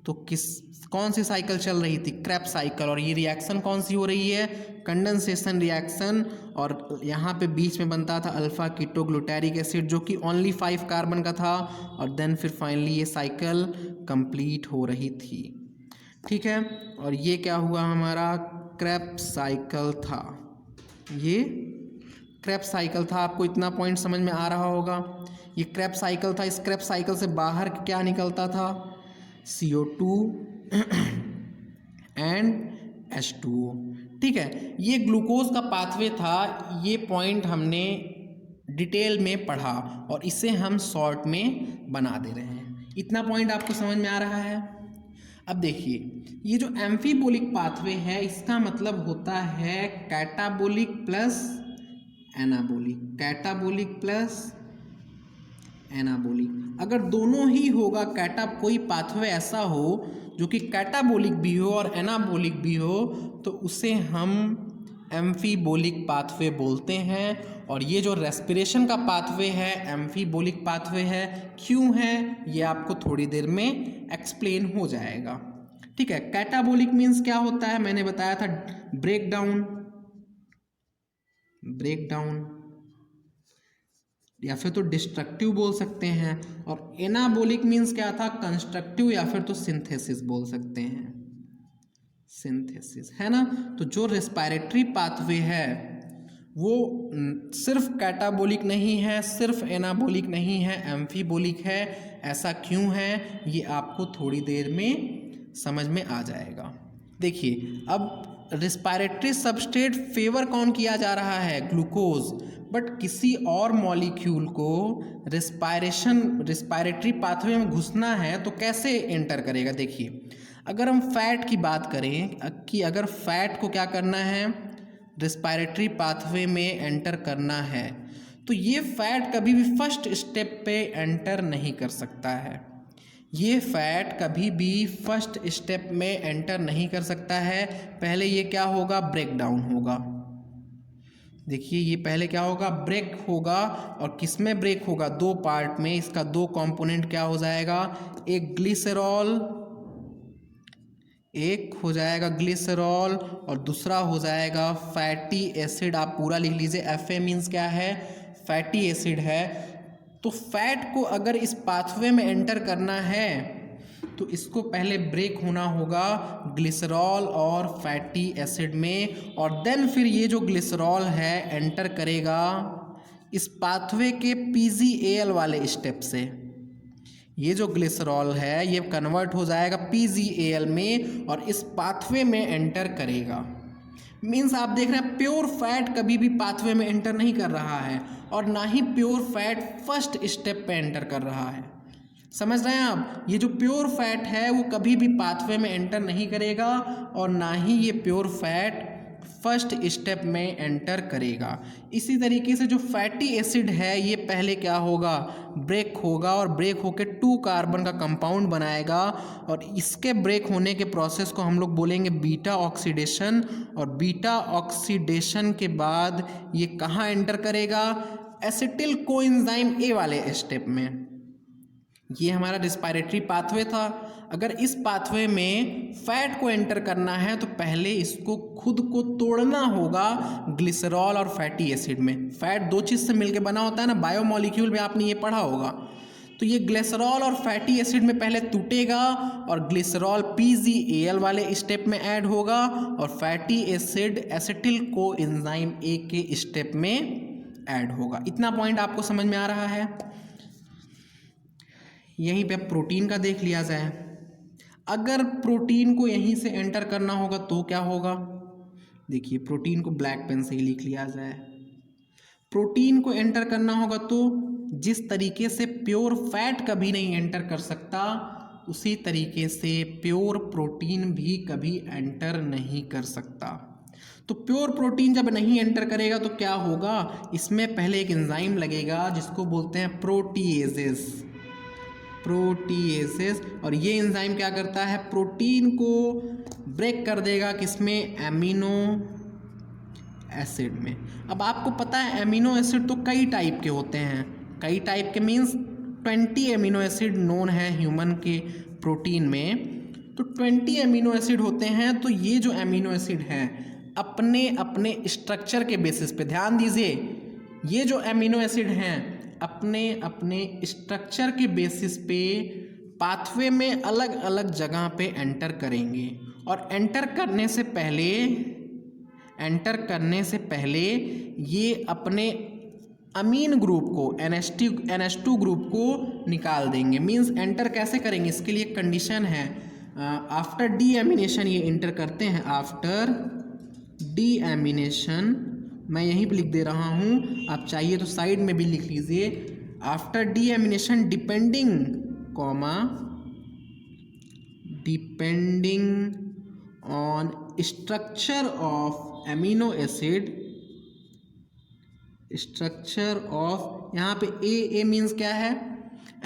तो कौन सी साइकिल चल रही थी? Krebs cycle. और ये रिएक्शन कौन सी हो रही है? Condensation reaction. और यहाँ पे बीच में बनता था अल्फा कीटोग्लूटारिक एसिड जो कि ओनली 5 कार्बन का था, और देन फिर फाइनली ये साइकिल कंप्लीट हो रही थी। ठीक है, और ये क्या हुआ? हमारा क्रेब्स साइकिल था। ये क्रेब्स साइकिल था। आपको इतना पॉइंट समझ में आ रहा होगा। ये क्रेब्स साइकिल था। इस क्रेब्स साइकिल से बाहर क्या निकलता था? CO2 and H2O। ठीक है, ये ग्लूकोज का पाथवे था। ये पॉइंट हमने डिटेल में पढ़ा और इसे हम शॉर्ट में बना दे रहे हैं। इतना पॉइंट आपको समझ में आ रहा है? अब देखिए, ये जो एम्फीबोलिक पाथवे है इसका मतलब होता है catabolic plus anabolic. Catabolic plus anabolic. अगर दोनों ही होगा, कोई पाथवे ऐसा हो जो कि कैटाबोलिक भी हो और एनाबोलिक भी हो, तो उसे हम एम्फीबोलिक पाथवे बोलते हैं। और ये जो रेस्पिरेशन का पाथवे है एम्फीबोलिक पाथवे है। क्यों है ये आपको थोड़ी देर में एक्सप्लेन हो जाएगा। ठीक है, कैटाबोलिक मीन्स क्या होता है? मैंने बताया था ब्रेक डाउन या फिर तो डिस्ट्रक्टिव बोल सकते हैं। और एनाबोलिक मीन्स क्या था? कंस्ट्रक्टिव या फिर तो सिंथेसिस बोल सकते हैं। सिंथेसिस है ना। तो जो रेस्पिरेटरी पाथवे है वो सिर्फ कैटाबोलिक नहीं है, सिर्फ एनाबोलिक नहीं है, एम्फीबोलिक है। ऐसा क्यों है ये आपको थोड़ी देर में समझ में आ जाएगा। देखिए, अब रेस्पिरेटरी सबस्ट्रेट फेवर कौन किया जा रहा है? ग्लूकोज। बट किसी और मॉलिक्यूल को रेस्पिरेटरी पाथवे में घुसना है तो कैसे एंटर करेगा? देखिए, अगर हम फैट की बात करें कि अगर फैट को क्या करना है? रेस्पिरेटरी पाथवे में एंटर करना है, तो ये फैट कभी भी फर्स्ट स्टेप पे एंटर नहीं कर सकता है। ये फैट कभी भी फर्स्ट स्टेप में एंटर नहीं कर सकता है। पहले ये क्या होगा? ब्रेक डाउन होगा। देखिए, ये पहले क्या होगा? ब्रेक होगा। और किस में ब्रेक होगा? 2 पार्ट में। इसका 2 कंपोनेंट क्या हो जाएगा? एक ग्लिसरॉल, एक हो जाएगा ग्लिसरॉल और दूसरा हो जाएगा फैटी एसिड। आप पूरा लिख लीजिए। FA मीन्स क्या है? फैटी एसिड है। तो फैट को अगर इस पाथवे में एंटर करना है तो इसको पहले ब्रेक होना होगा ग्लिसरॉल और फैटी एसिड में, और देन फिर ये जो ग्लिसरॉल है एंटर करेगा इस पाथवे के PGAL वाले स्टेप से। ये जो ग्लिसरॉल है ये कन्वर्ट हो जाएगा PGAL में और इस पाथवे में एंटर करेगा। मीन्स आप देख रहे हैं प्योर फैट कभी भी पाथवे में एंटर नहीं कर रहा है और ना ही प्योर फैट फर्स्ट स्टेप पे एंटर कर रहा है। समझ रहे हैं आप? ये जो प्योर फैट है वो कभी भी पाथवे में एंटर नहीं करेगा और ना ही ये प्योर फैट फर्स्ट स्टेप में एंटर करेगा। इसी तरीके से जो फैटी एसिड है ये पहले क्या होगा? ब्रेक होगा और ब्रेक होके 2 कार्बन का कंपाउंड बनाएगा, और इसके ब्रेक होने के प्रोसेस को हम लोग बोलेंगे बीटा ऑक्सीडेशन। और बीटा ऑक्सीडेशन के बाद ये कहाँ एंटर करेगा? एसिटिल कोएंजाइम A वाले स्टेप में। ये हमारा रेस्पिरेटरी पाथवे था। अगर इस पाथवे में फैट को एंटर करना है तो पहले इसको खुद को तोड़ना होगा ग्लिसरॉल और फैटी एसिड में। फैट 2 चीज़ से मिलकर बना होता है ना, बायोमॉलिक्यूल में आपने ये पढ़ा होगा। तो ये ग्लिसरॉल और फैटी एसिड में पहले टूटेगा और ग्लिसरॉल PGAL वाले स्टेप में ऐड होगा और fatty acid acetyl coenzyme A के स्टेप में ऐड होगा। इतना पॉइंट आपको समझ में आ रहा है? यहीं पे प्रोटीन का देख लिया जाए। अगर प्रोटीन को यहीं से एंटर करना होगा तो क्या होगा? देखिए, प्रोटीन को ब्लैक पेन से ही लिख लिया जाए। प्रोटीन को एंटर करना होगा तो जिस तरीके से प्योर फैट कभी नहीं एंटर कर सकता उसी तरीके से प्योर प्रोटीन भी कभी एंटर नहीं कर सकता। तो प्योर प्रोटीन जब नहीं एंटर करेगा तो क्या होगा? इसमें पहले एक एंजाइम लगेगा जिसको बोलते हैं प्रोटीएजेस। और ये एंजाइम क्या करता है? प्रोटीन को ब्रेक कर देगा किसमें? एमिनो एसिड में। अब आपको पता है एमिनो एसिड तो कई टाइप के होते हैं। कई टाइप के मीन्स 20 एमिनो एसिड नोन है ह्यूमन के प्रोटीन में। तो 20 अमीनो एसिड होते हैं। तो ये जो अमीनो एसिड हैं अपने अपने स्ट्रक्चर के बेसिस पे, ध्यान दीजिए, ये जो अमीनो एसिड हैं अपने अपने स्ट्रक्चर के बेसिस पे पाथवे में अलग अलग जगह पे एंटर करेंगे। और एंटर करने से पहले ये अपने अमीन ग्रुप को NH2 ग्रुप को निकाल देंगे। मींस एंटर कैसे करेंगे, इसके लिए कंडीशन है, आफ्टर डीएमिनेशन ये एंटर करते हैं। आफ्टर डीएमिनेशन, मैं यहीं पे लिख दे रहा हूँ, आप चाहिए तो साइड में भी लिख लीजिए। After deamination depending on structure of amino acid, structure of, यहाँ पे ए मीन्स क्या है,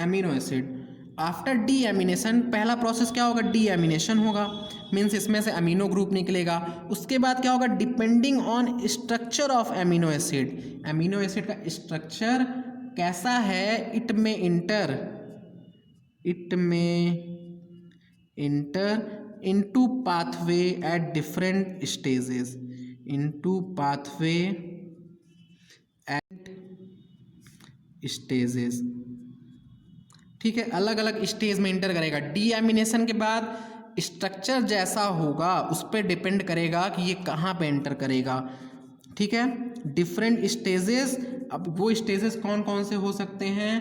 एमिनो एसिड। आफ्टर डीएमिनेशन पहला प्रोसेस क्या होगा, डीएमिनेशन होगा, मीन्स इसमें से अमीनो ग्रुप निकलेगा। उसके बाद क्या होगा, depending on structure of amino acid, amino acid का स्ट्रक्चर कैसा है, it may enter into pathway at different stages, into pathway at stages, ठीक है, अलग अलग स्टेज में इंटर करेगा। डीएमिनेशन के बाद स्ट्रक्चर जैसा होगा उस पर डिपेंड करेगा कि ये कहाँ पे एंटर करेगा, ठीक है। डिफरेंट स्टेजेस, अब वो स्टेजेस कौन कौन से हो सकते हैं,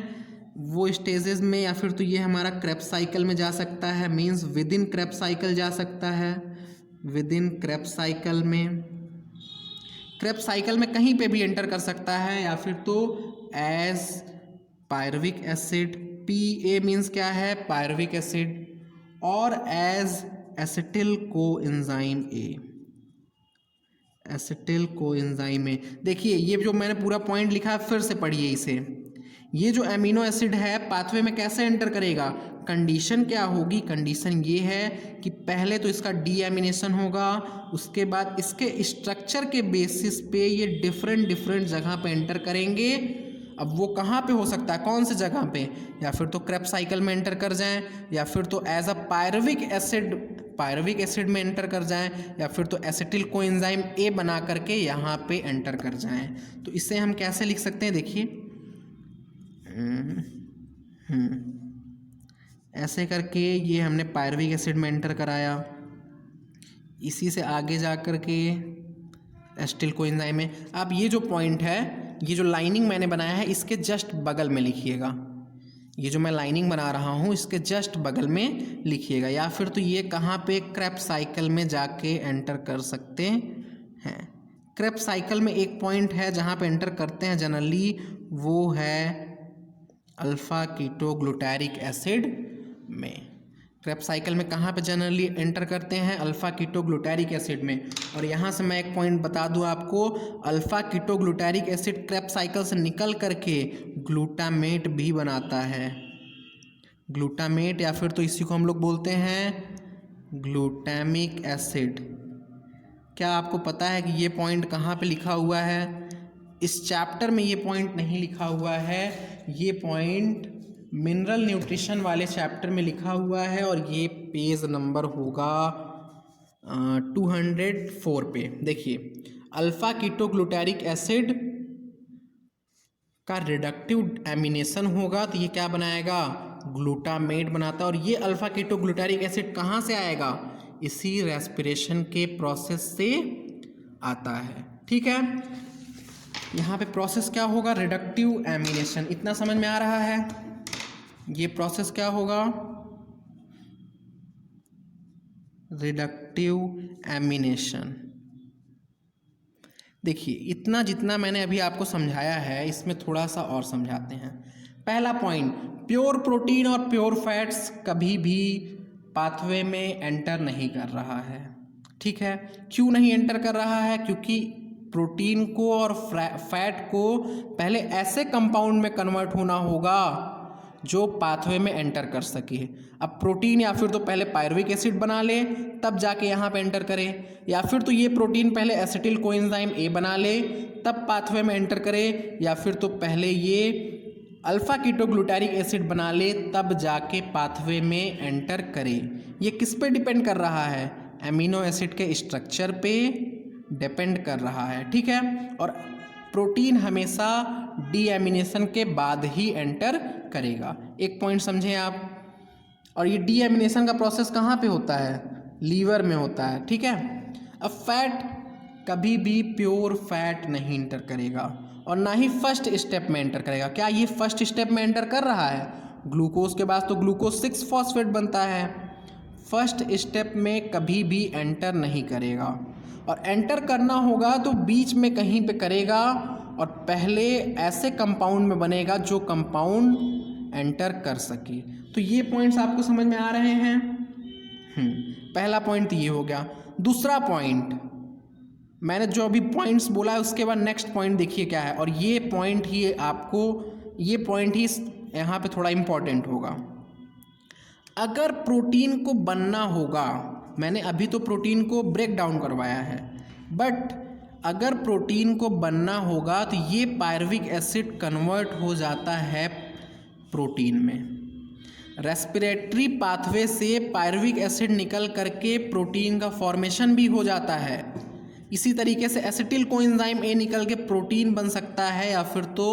वो स्टेजेस में या फिर तो ये हमारा क्रेब्स साइकिल में जा सकता है, means with in Krebs cycle जा सकता है, विद इन क्रेब्स साइकिल में, क्रेब्स साइकिल में कहीं पे भी एंटर कर सकता है, या फिर तो as pyruvic acid, PA means क्या है, पायरुविक एसिड, और as acetyl coenzyme A, acetyl coenzyme A। देखिए ये जो मैंने पूरा पॉइंट लिखा है, फिर से पढ़िए इसे। ये जो एमिनो एसिड है पाथवे में कैसे एंटर करेगा, कंडीशन क्या होगी, कंडीशन ये है कि पहले तो इसका डीएमिनेशन होगा, उसके बाद इसके स्ट्रक्चर के बेसिस पे ये डिफरेंट जगह पे एंटर करेंगे। अब वो कहाँ पे हो सकता है, कौन से जगह पे, या फिर तो क्रेब्स साइकिल में एंटर कर जाएं, या फिर तो एज अ पायरुविक एसिड में एंटर कर जाएं, या फिर तो एसिटिल कोएंजाइम A बना करके यहाँ पे एंटर कर जाएं। तो इसे हम कैसे लिख सकते हैं, देखिए ऐसे करके ये हमने पायरुविक एसिड में एंटर कराया, इसी से आगे जा कर के एसिटिल कोएंजाइम में। अब ये जो पॉइंट है, ये जो लाइनिंग मैंने बनाया है इसके जस्ट बगल में लिखिएगा, ये जो मैं लाइनिंग बना रहा हूँ इसके जस्ट बगल में लिखिएगा, या फिर तो ये कहाँ पे क्रेब्स साइकिल में जाके एंटर कर सकते हैं। क्रेब्स साइकिल में एक पॉइंट है जहाँ पे एंटर करते हैं जनरली, वो है अल्फ़ा कीटोग्लूटारिक एसिड में। क्रेब्स साइकिल में कहाँ पे जनरली एंटर करते हैं, अल्फ़ा कीटोग्लूटारिक एसिड में। और यहाँ से मैं एक पॉइंट बता दूँ आपको, alpha ketoglutaric acid Krebs cycle से निकल करके ग्लूटामेट भी बनाता है, ग्लूटामेट, या फिर तो इसी को हम लोग बोलते हैं ग्लूटामिक एसिड। क्या आपको पता है कि ये पॉइंट कहाँ पे लिखा हुआ है, इस चैप्टर में ये पॉइंट नहीं लिखा हुआ है, ये पॉइंट मिनरल न्यूट्रिशन वाले चैप्टर में लिखा हुआ है, और ये पेज नंबर होगा 204 पे। देखिए अल्फ़ा कीटोग्लूटारिक एसिड का रिडक्टिव एमिनेशन होगा तो ये क्या बनाएगा, ग्लूटामेट बनाता है। और ये अल्फ़ा कीटोग्लूटारिक एसिड कहाँ से आएगा, इसी रेस्पिरेशन के प्रोसेस से आता है, ठीक है। यहाँ पे प्रोसेस क्या होगा, रिडक्टिव एमिनेशन, इतना समझ में आ रहा है। ये प्रोसेस क्या होगा, रिडक्टिव एमिनेशन। देखिए इतना जितना मैंने अभी आपको समझाया है इसमें थोड़ा सा और समझाते हैं। पहला पॉइंट, प्योर प्रोटीन और प्योर फैट्स कभी भी पाथवे में एंटर नहीं कर रहा है, ठीक है। क्यों नहीं एंटर कर रहा है, क्योंकि प्रोटीन को और फैट को पहले ऐसे कंपाउंड में कन्वर्ट होना होगा जो पाथवे में एंटर कर सके। अब प्रोटीन या फिर तो पहले पायरुविक एसिड बना ले तब जाके यहाँ पे एंटर करे, या फिर तो ये प्रोटीन पहले एसिटिल कोएंजाइम A बना ले तब पाथवे में एंटर करे, या फिर तो पहले ये अल्फ़ा कीटोग्लूटारिक एसिड बना ले तब जाके पाथवे में एंटर करे। ये किस पे डिपेंड कर रहा है? एमिनो एसिड के स्ट्रक्चर पे डिपेंड कर रहा है, ठीक है। और प्रोटीन हमेशा डीएमिनेशन के बाद ही एंटर करेगा। एक पॉइंट समझें आप। और ये डीएमिनेशन का प्रोसेस कहाँ पे होता है? लीवर में होता है, ठीक है। अब फैट कभी भी प्योर फैट नहीं एंटर करेगा और ना ही फर्स्ट स्टेप में एंटर करेगा। क्या ये फर्स्ट स्टेप में एंटर कर रहा है? ग्लूकोज के बाद तो ग्लूकोज 6 फॉस्फेट बनता है। फर्स्ट स्टेप में कभी भी एंटर नहीं करेगा और एंटर करना होगा तो बीच में कहीं पे करेगा और पहले ऐसे कंपाउंड में बनेगा जो कंपाउंड एंटर कर सके। तो ये पॉइंट्स आपको समझ में आ रहे हैं? पहला पॉइंट तो ये हो गया। दूसरा पॉइंट मैंने जो अभी पॉइंट्स बोला है उसके बाद नेक्स्ट पॉइंट देखिए क्या है। और ये पॉइंट ही यहाँ पे थोड़ा इम्पॉर्टेंट होगा। अगर प्रोटीन को बनना होगा, मैंने अभी तो प्रोटीन को ब्रेक डाउन करवाया है, बट अगर प्रोटीन को बनना होगा तो ये पायरुविक एसिड कन्वर्ट हो जाता है प्रोटीन में। रेस्पिरेटरी पाथवे से पायरुविक एसिड निकल करके प्रोटीन का फॉर्मेशन भी हो जाता है। इसी तरीके से एसिटिल कोएंजाइम ए निकल के प्रोटीन बन सकता है या फिर तो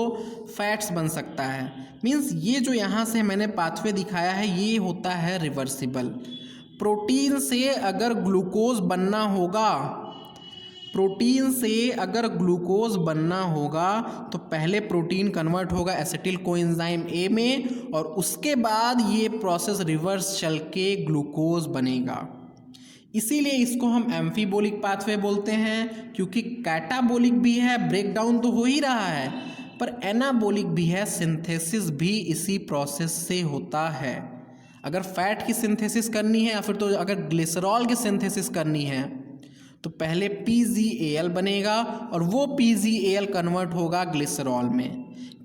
फैट्स बन सकता है। मीन्स ये जो यहाँ से मैंने पाथवे दिखाया है ये होता है रिवर्सिबल। प्रोटीन से अगर ग्लूकोज बनना होगा तो पहले प्रोटीन कन्वर्ट होगा एसिटिल कोएंजाइम ए में और उसके बाद ये प्रोसेस रिवर्स चल के ग्लूकोज बनेगा। इसीलिए इसको हम एम्फीबोलिक पाथवे बोलते हैं, क्योंकि कैटाबोलिक भी है, ब्रेक डाउन तो हो ही रहा है, पर एनाबोलिक भी है, सिंथेसिस भी इसी प्रोसेस से होता है। अगर फैट की सिंथेसिस करनी है या फिर तो अगर ग्लिसरॉल की सिंथेसिस करनी है तो पहले PgAl बनेगा और वो PgAl कन्वर्ट होगा ग्लिसरॉल में।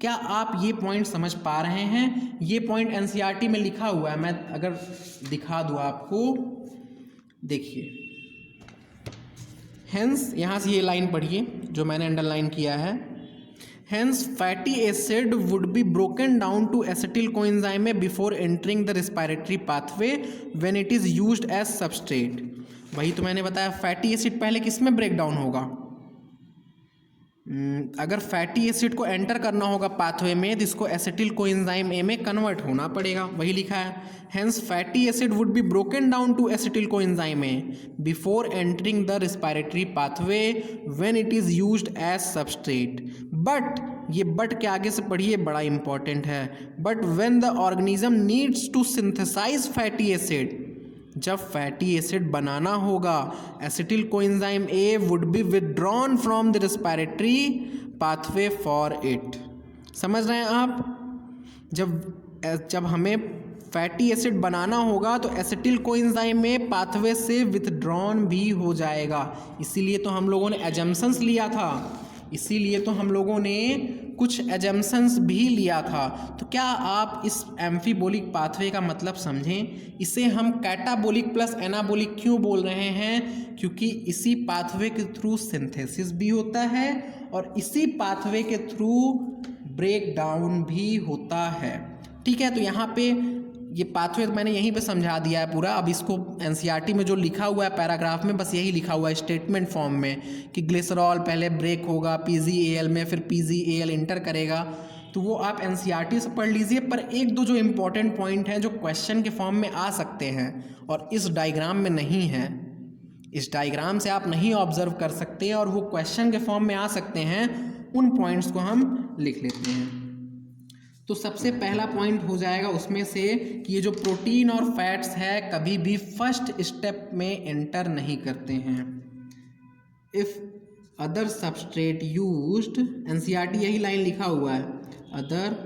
क्या आप ये पॉइंट समझ पा रहे हैं? ये पॉइंट NCERT में लिखा हुआ है, मैं अगर दिखा दूँ आपको, देखिए। हेंस यहाँ से ये लाइन पढ़िए जो मैंने अंडरलाइन किया है। Hence fatty acid would be broken down to acetyl coenzyme before entering the respiratory pathway when it is used as substrate. वही तो मैंने बताया, फैटी एसिड पहले किस में ब्रेक डाउन होगा? अगर फैटी एसिड को एंटर करना होगा पाथवे में तो इसको एसिटिल कोएंजाइम ए में कन्वर्ट होना पड़ेगा, वही लिखा है। Hence fatty acid would be broken down to acetyl coenzyme A before entering the respiratory pathway when it is used as substrate. But ये बट के आगे से पढ़िए, बड़ा इंपॉर्टेंट है। But when the organism needs to synthesize fatty acid, जब fatty acid बनाना होगा acetyl coenzyme A would be withdrawn from the respiratory pathway for it. समझ रहे हैं आप? जब हमें फैटी एसिड बनाना होगा तो एसिटिल कोएंजाइम में पाथवे से विथड्रॉन भी हो जाएगा। इसीलिए तो हम लोगों ने एजम्पशंस लिया था, कुछ एजम्पशंस भी लिया था। तो क्या आप इस एम्फीबोलिक पाथवे का मतलब समझें? इसे हम कैटाबोलिक प्लस एनाबोलिक क्यों बोल रहे हैं? क्योंकि इसी पाथवे के थ्रू सिंथेसिस भी होता है और इसी पाथवे के थ्रू ब्रेक डाउन भी होता है, ठीक है। तो यहाँ पे ये पाथवे मैंने यहीं पे समझा दिया है पूरा। अब इसको NCERT में जो लिखा हुआ है पैराग्राफ में, बस यही लिखा हुआ है स्टेटमेंट फॉर्म में कि ग्लिसरॉल पहले ब्रेक होगा PgAl में, फिर PgAl इंटर करेगा। तो वो आप NCERT से पढ़ लीजिए। पर एक दो जो इम्पोर्टेंट पॉइंट हैं जो क्वेश्चन के फॉर्म में आ सकते हैं और इस डायग्राम में नहीं है, इस डायग्राम से आप नहीं ऑब्जर्व कर सकते और वो क्वेश्चन के फॉर्म में आ सकते हैं, उन पॉइंट्स को हम लिख लेते हैं। तो सबसे पहला पॉइंट हो जाएगा उसमें से कि ये जो प्रोटीन और फैट्स है कभी भी फर्स्ट स्टेप में एंटर नहीं करते हैं। If other substrate used, NCERT यही लाइन लिखा हुआ है, other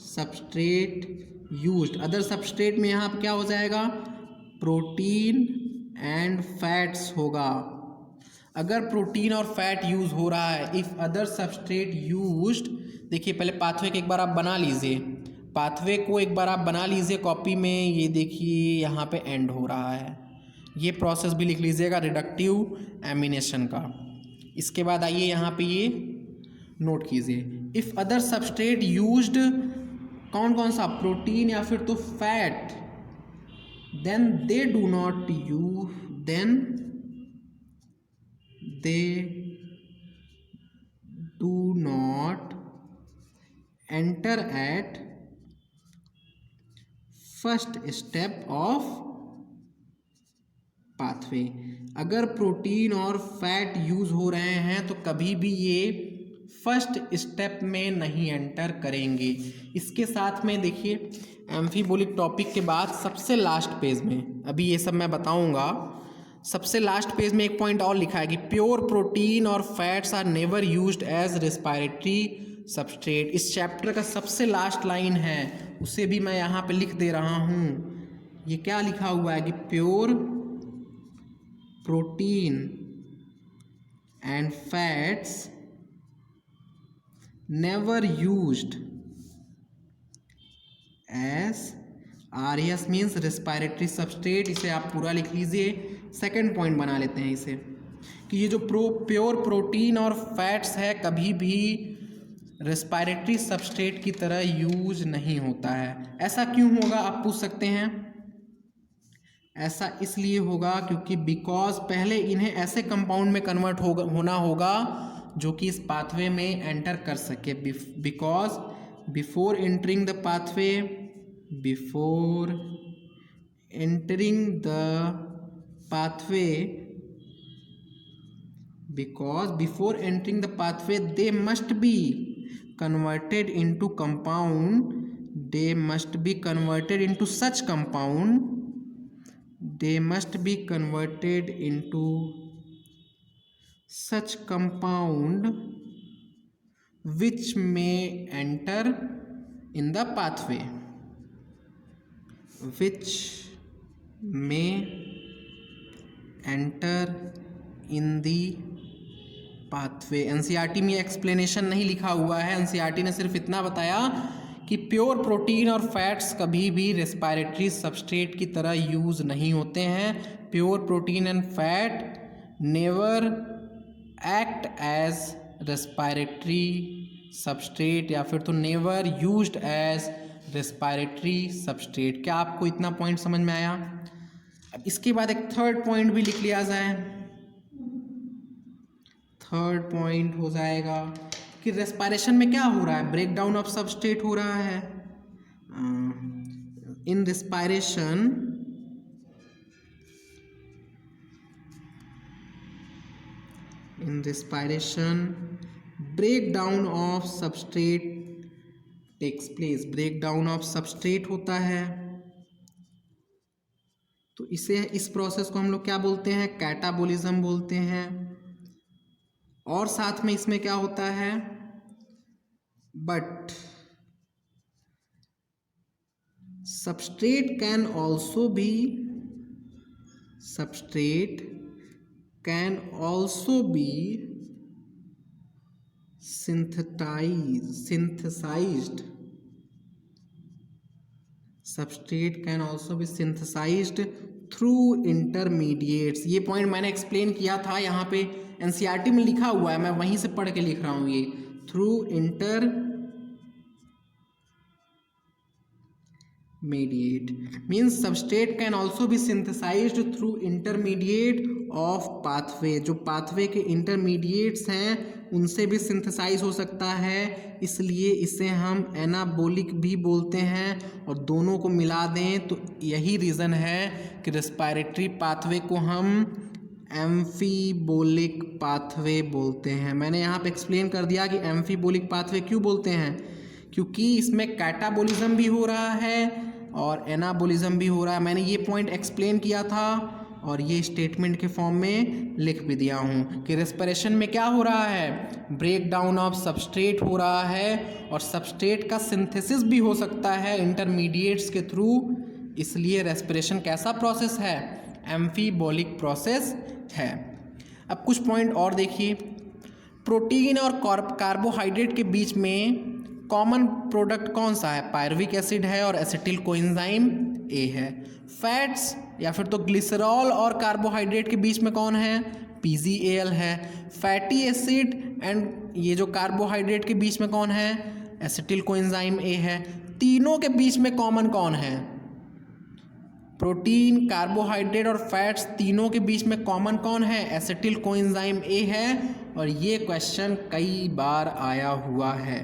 substrate used. Other substrate में यहाँ पर क्या हो जाएगा? प्रोटीन एंड फैट्स होगा। अगर प्रोटीन और फैट यूज़ हो रहा है, इफ़ अदर सबस्ट्रेट यूज्ड, देखिए पहले पाथवे को एक बार आप बना लीजिए, कॉपी में। ये देखिए यहाँ पे एंड हो रहा है, ये प्रोसेस भी लिख लीजिएगा रिडक्टिव एमिनेशन का। इसके बाद आइए यहाँ पे ये नोट कीजिए, इफ़ अदर सबस्ट्रेट यूज्ड कौन कौन सा, प्रोटीन या फिर तो fat, then they do not use, then they do not enter at first step of pathway. अगर प्रोटीन और फैट यूज हो रहे हैं तो कभी भी ये फर्स्ट स्टेप में नहीं एंटर करेंगे। इसके साथ में देखिए एम्फीबोलिक टॉपिक के बाद सबसे लास्ट पेज में, अभी ये सब मैं बताऊंगा, सबसे लास्ट पेज में एक पॉइंट और लिखा है कि प्योर प्रोटीन और fats are never used as respiratory substrate. इस चैप्टर का सबसे लास्ट लाइन है, उसे भी मैं यहाँ पे लिख दे रहा हूँ। ये क्या लिखा हुआ है कि pure protein and fats never used as, RS means respiratory substrate. इसे आप पूरा लिख लीजिए। सेकंड पॉइंट बना लेते हैं इसे कि ये जो प्योर प्रोटीन और फैट्स है कभी भी रेस्पिरेटरी सबस्ट्रेट की तरह यूज नहीं होता है। ऐसा क्यों होगा आप पूछ सकते हैं। ऐसा इसलिए होगा क्योंकि बिकॉज पहले इन्हें ऐसे कंपाउंड में कन्वर्ट होना होगा जो कि इस पाथवे में एंटर कर सके। Because before entering the pathway, before entering the pathway, because before entering the pathway they must be converted into compound, they must be converted into such compound, they must be converted into such compound which may enter in the pathway, which may enter in the pathway. NCERT में explanation नहीं लिखा हुआ है, NCERT ने सिर्फ इतना बताया कि प्योर प्रोटीन और फैट्स कभी भी रेस्पिरेटरी सबस्ट्रेट की तरह यूज नहीं होते हैं। Pure protein and fat never act as respiratory substrate या फिर तो never used as respiratory substrate. क्या आपको इतना पॉइंट समझ में आया? अब इसके बाद एक थर्ड पॉइंट भी लिख लिया जाए। थर्ड पॉइंट हो जाएगा कि रेस्पिरेशन में क्या हो रहा है, ब्रेक डाउन ऑफ सबस्ट्रेट हो रहा है। इन respiration breakdown of substrate takes place, breakdown of substrate होता है। तो इस प्रोसेस को हम लोग क्या बोलते हैं, कैटाबोलिज्म बोलते हैं। और साथ में इसमें क्या होता है, but substrate can also be synthesized substrate can also be synthesized through intermediates। ये पॉइंट मैंने एक्सप्लेन किया था, यहाँ पे एनसीईआरटी में लिखा हुआ है, मैं वहीं से पढ़ के लिख रहा हूँ। ये through intermediate means substrate can also be synthesized through intermediate of pathway। जो पाथवे के इंटरमीडिएट्स हैं उनसे भी सिंथेसाइज हो सकता है, इसलिए इसे हम एनाबोलिक भी बोलते हैं। और दोनों को मिला दें तो यही रीज़न है कि रेस्पिरेटरी पाथवे को हम एम्फीबोलिक पाथवे बोलते हैं। मैंने यहाँ पे एक्सप्लेन कर दिया कि एम्फीबोलिक पाथवे क्यों बोलते हैं, क्योंकि इसमें कैटाबोलिज्म भी हो रहा है और एनाबोलिज्म भी हो रहा है। मैंने ये पॉइंट एक्सप्लेन किया था और ये स्टेटमेंट के फॉर्म में लिख भी दिया हूँ कि रेस्पिरेशन में क्या हो रहा है, ब्रेक डाउन ऑफ सबस्ट्रेट हो रहा है और सबस्ट्रेट का सिंथेसिस भी हो सकता है इंटरमीडिएट्स के थ्रू। इसलिए रेस्पिरेशन कैसा प्रोसेस है, एम्फीबोलिक प्रोसेस है। अब कुछ पॉइंट और देखिए, प्रोटीन और कार्बोहाइड्रेट के बीच में कॉमन प्रोडक्ट कौन सा है, पायरुविक एसिड है और एसिटिल कोएंजाइम ए है। फैट्स या फिर तो ग्लिसरॉल और कार्बोहाइड्रेट के बीच में कौन है, PgAl है। फैटी एसिड एंड ये जो कार्बोहाइड्रेट के बीच में कौन है, एसिटिल कोएंजाइम ए है। तीनों के बीच में कॉमन कौन है? प्रोटीन, कार्बोहाइड्रेट और फैट्स तीनों के बीच में कॉमन कौन है? एसिटिल कोएंजाइम ए है। और ये क्वेश्चन कई बार आया हुआ है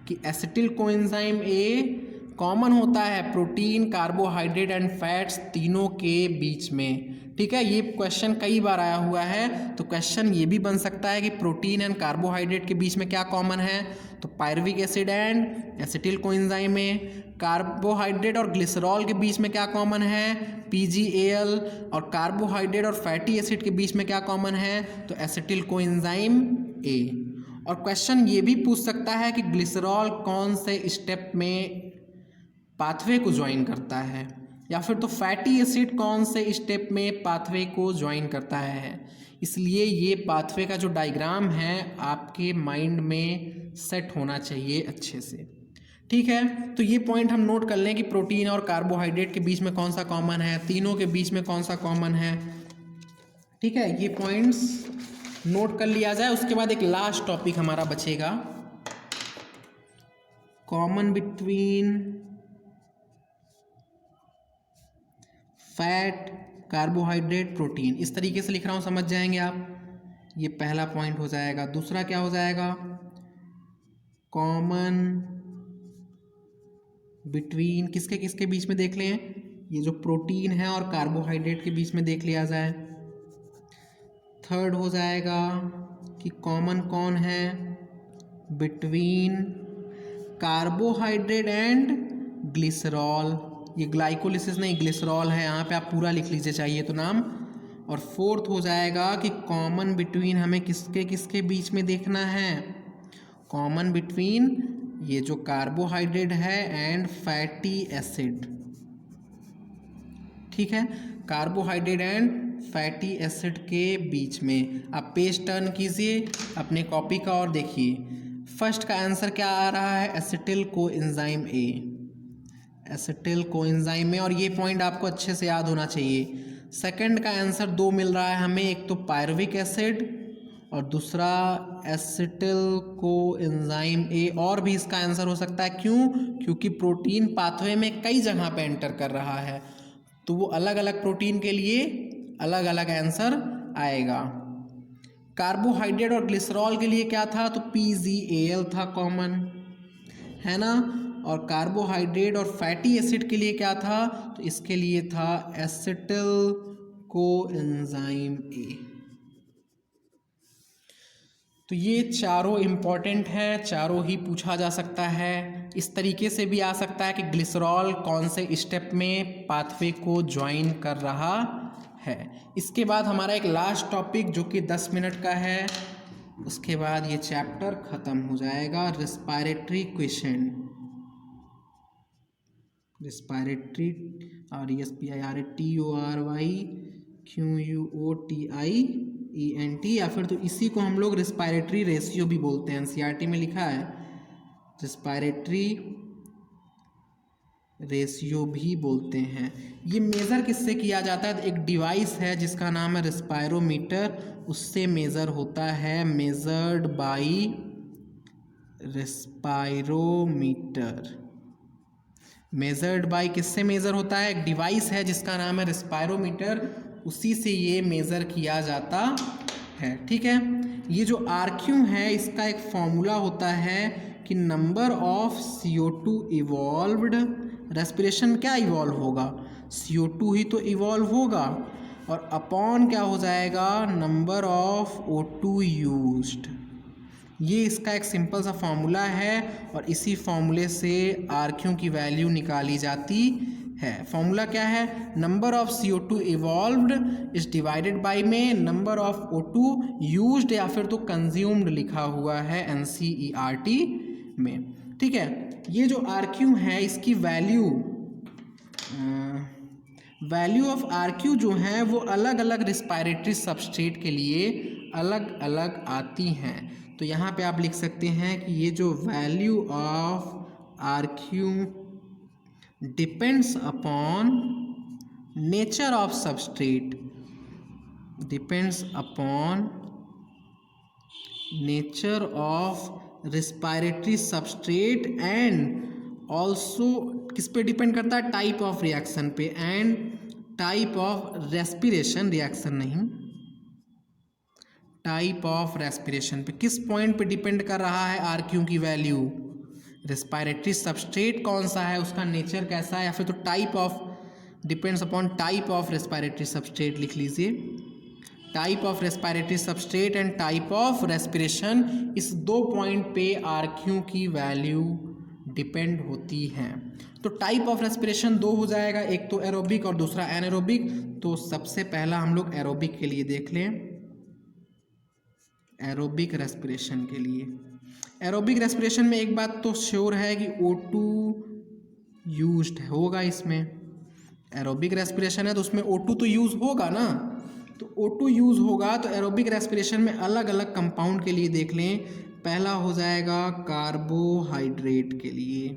कि एसिटिल कोएंजाइम ए कॉमन होता है प्रोटीन, कार्बोहाइड्रेट एंड फैट्स तीनों के बीच में। ठीक है, ये क्वेश्चन कई बार आया हुआ है। तो क्वेश्चन ये भी बन सकता है कि प्रोटीन एंड कार्बोहाइड्रेट के बीच में क्या कॉमन है? तो pyruvic acid and acetyl coenzyme A. Carbohydrate और ग्लिसरॉल के बीच में क्या कॉमन है? PgAl। और कार्बोहाइड्रेट और फैटी एसिड के बीच में क्या कॉमन है? तो एसिटिल कोएंजाइम ए। और क्वेश्चन ये भी पूछ सकता है कि ग्लिसरॉल कौन से स्टेप में पाथवे को ज्वाइन करता है, या फिर तो फैटी एसिड कौन से स्टेप में पाथवे को ज्वाइन करता है। इसलिए ये पाथवे का जो डायग्राम है आपके माइंड में सेट होना चाहिए अच्छे से। ठीक है, तो ये पॉइंट हम नोट कर लें कि प्रोटीन और कार्बोहाइड्रेट के बीच में कौन सा कॉमन है, तीनों के बीच में कौन सा कॉमन है। ठीक है, ये पॉइंट्स नोट कर लिया जाए। उसके बाद एक लास्ट टॉपिक हमारा बचेगा, common between fat, carbohydrate, protein. इस तरीके से लिख रहा हूँ, समझ जाएंगे आप। ये पहला पॉइंट हो जाएगा। दूसरा क्या हो जाएगा? कॉमन बिटवीन किसके किसके बीच में देख लें, ये जो प्रोटीन है और कार्बोहाइड्रेट के बीच में देख लिया जाए। थर्ड हो जाएगा कि कॉमन कौन है बिटवीन कार्बोहाइड्रेट एंड ग्लिसरॉल। ये ग्लाइकोलिसिस नहीं, ग्लिसरॉल है, यहाँ पे आप पूरा लिख लीजिए चाहिए तो नाम। और फोर्थ हो जाएगा कि कॉमन बिटवीन हमें किसके किसके बीच में देखना है? कॉमन बिटवीन ये जो कार्बोहाइड्रेट है एंड फैटी एसिड। ठीक है, कार्बोहाइड्रेट एंड फैटी एसिड के बीच में। आप पेज टर्न कीजिए अपने कॉपी का और देखिए फर्स्ट का आंसर क्या आ रहा है? एसिटिल कोएंजाइम ए, एसिटिल कोएंजाइम में। और ये पॉइंट आपको अच्छे से याद होना चाहिए। सेकंड का आंसर दो मिल रहा है हमें, एक तो पायरुविक एसिड और दूसरा एसिटिल कोएंजाइम ए। और भी इसका आंसर हो सकता है, क्यों? क्योंकि प्रोटीन पाथवे में कई जगह पे एंटर कर रहा है, तो वो अलग अलग प्रोटीन के लिए अलग अलग आंसर आएगा। कार्बोहाइड्रेट और ग्लिसरॉल के लिए क्या था? तो PgAl था कॉमन, है ना। और कार्बोहाइड्रेट और फैटी एसिड के लिए क्या था? तो इसके लिए था एसिटिल कोएंजाइम ए। तो ये चारों इम्पॉर्टेंट है, चारों ही पूछा जा सकता है। इस तरीके से भी आ सकता है कि ग्लिसरॉल कौन से स्टेप में पाथवे को ज्वाइन कर रहा है। इसके बाद हमारा एक लास्ट टॉपिक जो कि 10 मिनट का है, उसके बाद ये चैप्टर ख़त्म हो जाएगा। रेस्पिरेटरी क्वेश्चन, रेस्पिरेटरी RESPIRATORYQUOTIENT, या फिर तो इसी को हम लोग रेस्पिरेटरी रेशियो भी बोलते हैं। NCERT में लिखा है रेस्पिरेटरी रेशियो भी बोलते हैं। ये मेज़र किससे किया जाता है? एक डिवाइस है जिसका नाम है रेस्पायरोमीटर, उससे मेज़र होता है, मेजर्ड बाई रेस्पायरोमीटर। मेजर्ड बाय किससे मेज़र होता है? एक डिवाइस है जिसका नाम है रेस्पायरोमीटर, उसी से ये मेज़र किया जाता है। ठीक है, ये जो RQ है इसका एक फॉर्मूला होता है कि number of CO2 evolved, respiration क्या इवॉल्व होगा? CO2 ही तो इवॉल्व होगा, और अपॉन क्या हो जाएगा? Number of O2 used. ये इसका एक सिंपल सा फॉर्मूला है और इसी फॉर्मूले से RQ की वैल्यू निकाली जाती है। फॉर्मूला क्या है? Number of CO2 evolved is divided by में नंबर ऑफ O2 यूज्ड, या फिर तो कंज्यूम्ड लिखा हुआ है NCERT में। ठीक है, ये जो RQ है इसकी वैल्यू ऑफ RQ जो है वो अलग अलग रिस्पायरेटरी सबस्ट्रेट के लिए अलग अलग आती हैं। तो यहाँ पे आप लिख सकते हैं कि ये जो value of RQ depends upon nature of substrate, depends upon nature of respiratory substrate and also किस पे डिपेंड करता है, टाइप ऑफ रिएक्शन पे and type of respiration, reaction नहीं, टाइप ऑफ रेस्पिरेशन पे। किस पॉइंट पे डिपेंड कर रहा है आर क्यू की वैल्यू, रेस्पिरेटरी सबस्ट्रेट कौन सा है, उसका नेचर कैसा है, या फिर तो type of, depends upon type of respiratory substrate लिख लीजिए, type of respiratory substrate and type of respiration, इस 2 पॉइंट पे आर क्यू की वैल्यू डिपेंड होती हैं। तो टाइप ऑफ रेस्पिरेशन 2 हो जाएगा, एक तो एरोबिक और दूसरा एनारोबिक। तो सबसे पहला हम लोग एरोबिक के लिए देख लें, एरोबिक रेस्पिरेशन के लिए। एरोबिक रेस्पिरेशन में एक बात तो श्योर है कि O2 यूज्ड होगा इसमें, एरोबिक रेस्पिरेशन है तो उसमें O2 तो यूज़ होगा ना, तो O2 यूज़ होगा। तो एरोबिक रेस्पिरेशन में अलग अलग कंपाउंड के लिए देख लें। पहला हो जाएगा कार्बोहाइड्रेट के लिए,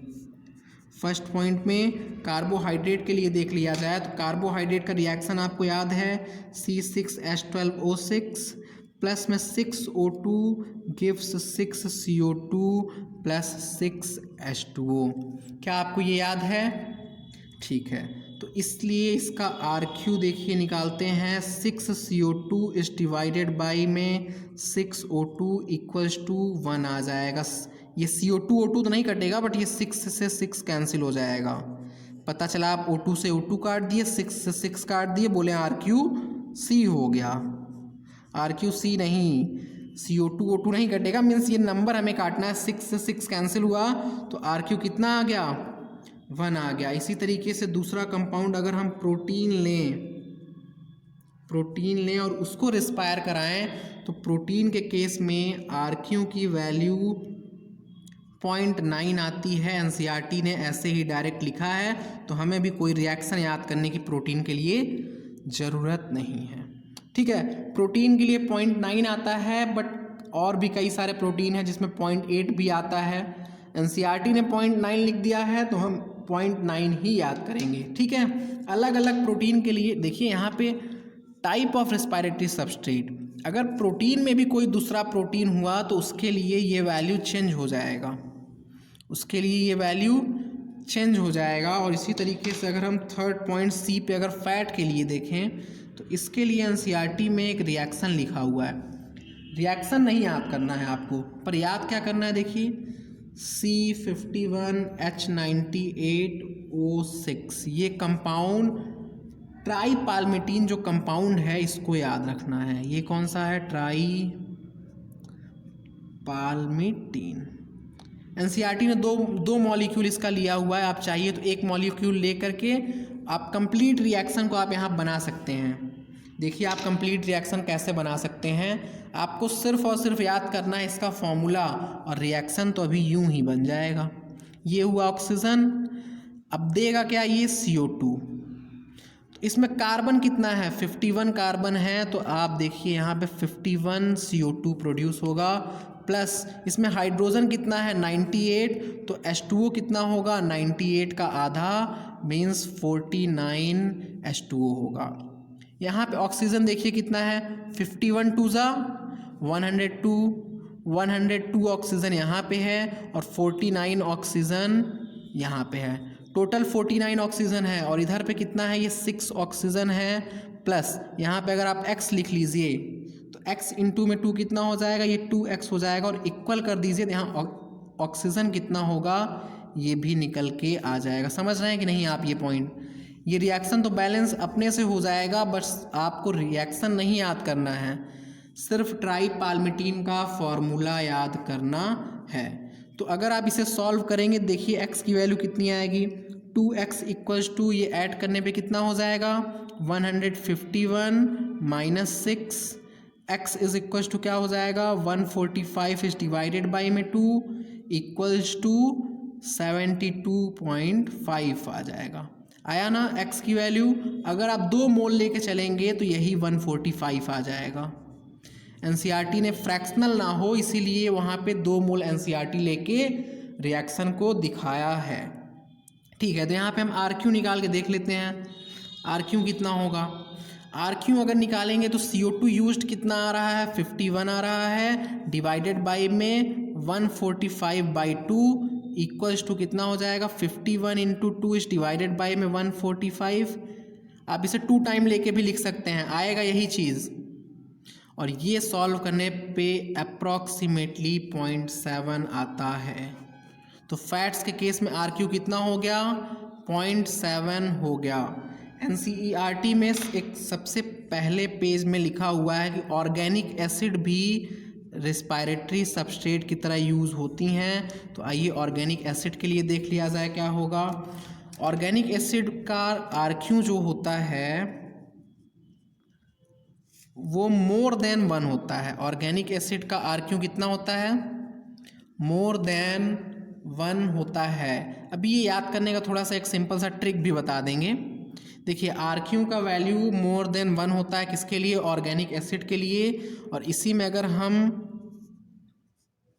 फर्स्ट पॉइंट में कार्बोहाइड्रेट के लिए देख लिया जाए तो कार्बोहाइड्रेट का रिएक्शन आपको याद है, C6H12O6 प्लस में 6O2 gives 6CO2 plus 6H2O। क्या आपको ये याद है? ठीक है, तो इसलिए इसका RQ देखिए निकालते हैं, 6CO2 इज डिवाइडेड बाई में 6O2 इक्वल्स टू 1 आ जाएगा। ये CO2 O2 तो नहीं कटेगा बट ये 6 से 6 कैंसिल हो जाएगा। पता चला आप O2 से O2 काट दिए, 6 से 6 काट दिए, बोले RQC हो गया। RQC नहीं, CO2 O2 नहीं कटेगा, मीन्स ये नंबर हमें काटना है, 6 से 6 कैंसिल हुआ तो RQ कितना आ गया, 1 आ गया। इसी तरीके से दूसरा कंपाउंड अगर हम प्रोटीन लें और उसको रिस्पायर कराएं तो प्रोटीन के केस में RQ की वैल्यू 0.9 आती है। NCERT ने ऐसे ही डायरेक्ट लिखा है, तो हमें भी कोई रिएक्शन याद करने की प्रोटीन के लिए ज़रूरत नहीं है। ठीक है, प्रोटीन के लिए 0.9 आता है, बट और भी कई सारे प्रोटीन हैं जिसमें 0.8 भी आता है। NCERT ने 0.9 लिख दिया है तो हम 0.9 ही याद करेंगे। ठीक है, अलग अलग प्रोटीन के लिए देखिए यहाँ पे टाइप ऑफ रेस्पिरेटरी सबस्ट्रेट, अगर प्रोटीन में भी कोई दूसरा प्रोटीन हुआ तो उसके लिए ये वैल्यू चेंज हो जाएगा, उसके लिए ये वैल्यू चेंज हो जाएगा। और इसी तरीके से अगर हम थर्ड पॉइंट C पे अगर फैट के लिए देखें तो इसके लिए NCERT में एक रिएक्शन लिखा हुआ है, रिएक्शन नहीं याद करना है आपको, पर याद क्या करना है, देखिए C51H98O6, ये कंपाउंड ट्राईपाल्मिटीन जो कंपाउंड है इसको याद रखना है। ये कौन सा है, ट्राईपाल्मिटीन। NCERT ने दो मॉलिक्यूल इसका लिया हुआ है, आप चाहिए तो एक मॉलिक्यूल ले करके आप कंप्लीट रिएक्शन को आप यहाँ बना सकते हैं। देखिए आप कंप्लीट रिएक्शन कैसे बना सकते हैं, आपको सिर्फ और सिर्फ याद करना है इसका फॉर्मूला, और रिएक्शन तो अभी यूं ही बन जाएगा। ये हुआ ऑक्सीजन, अब देगा क्या, ये CO2। तो इसमें कार्बन कितना है, 51 कार्बन है, तो आप देखिए यहाँ पे 51 CO2 प्रोड्यूस होगा, प्लस इसमें हाइड्रोजन कितना है 98, तो H2O कितना होगा, 98 का आधा मीन्स 49 H2O होगा। यहाँ पे ऑक्सीजन देखिए कितना है, 51 2 ज़ा 102 ऑक्सीजन यहाँ पे है और 49 ऑक्सीजन यहाँ पे है, टोटल 49 ऑक्सीजन है। और इधर पे कितना है, ये 6 ऑक्सीजन है, प्लस यहाँ पे अगर आप x लिख लीजिए तो x इंटू में 2 कितना हो जाएगा, ये 2x हो जाएगा, और इक्वल कर दीजिए, यहाँ ऑक्सीजन कितना होगा ये भी निकल के आ जाएगा। समझ रहे हैं कि नहीं आप ये पॉइंट, ये रिएक्शन तो बैलेंस अपने से हो जाएगा, बस आपको रिएक्शन नहीं याद करना है, सिर्फ ट्राईपाल्मिटीन का फॉर्मूला याद करना है। तो अगर आप इसे सॉल्व करेंगे, देखिए x की वैल्यू कितनी आएगी, 2x इक्वल्स टू, ये ऐड करने पे कितना हो जाएगा, 151 minus 6, x is equals to क्या हो जाएगा, 145 इज डिवाइडेड बाई में 2 इक्वल्स टू 72.5 आ जाएगा। आया ना x की वैल्यू, अगर आप 2 मोल लेके चलेंगे तो यही 145 आ जाएगा। NCERT ने फ्रैक्शनल ना हो इसीलिए वहाँ पे 2 मोल NCERT लेके रिएक्शन को दिखाया है। ठीक है, तो यहाँ पे हम RQ निकाल के देख लेते हैं, RQ कितना होगा। RQ अगर निकालेंगे तो CO2 यूज्ड कितना आ रहा है, 51 आ रहा है, डिवाइडेड बाई में 145/2 इक्वल्स टू कितना हो जाएगा 51 इंटू 2 इज डिवाइडेड बाई में 145। आप इसे 2 टाइम लेके भी लिख सकते हैं, आएगा यही चीज़। और ये सॉल्व करने पे अप्रॉक्सीमेटली 0.7 आता है। तो फैट्स के केस में RQ कितना हो गया 0.7 हो गया। NCERT में एक सबसे पहले पेज में लिखा हुआ है कि ऑर्गेनिक एसिड भी रेस्पिरेटरी सबस्ट्रेट की तरह यूज़ होती हैं। तो आइए ऑर्गेनिक एसिड के लिए देख लिया जाए क्या होगा। ऑर्गेनिक एसिड का RQ जो होता है वो मोर देन 1 होता है। ऑर्गेनिक एसिड का RQ कितना होता है मोर देन 1 होता है। अभी ये याद करने का थोड़ा सा एक सिंपल सा ट्रिक भी बता देंगे। देखिए RQ का वैल्यू मोर देन 1 होता है किसके लिए ऑर्गेनिक एसिड के लिए। और इसी में अगर हम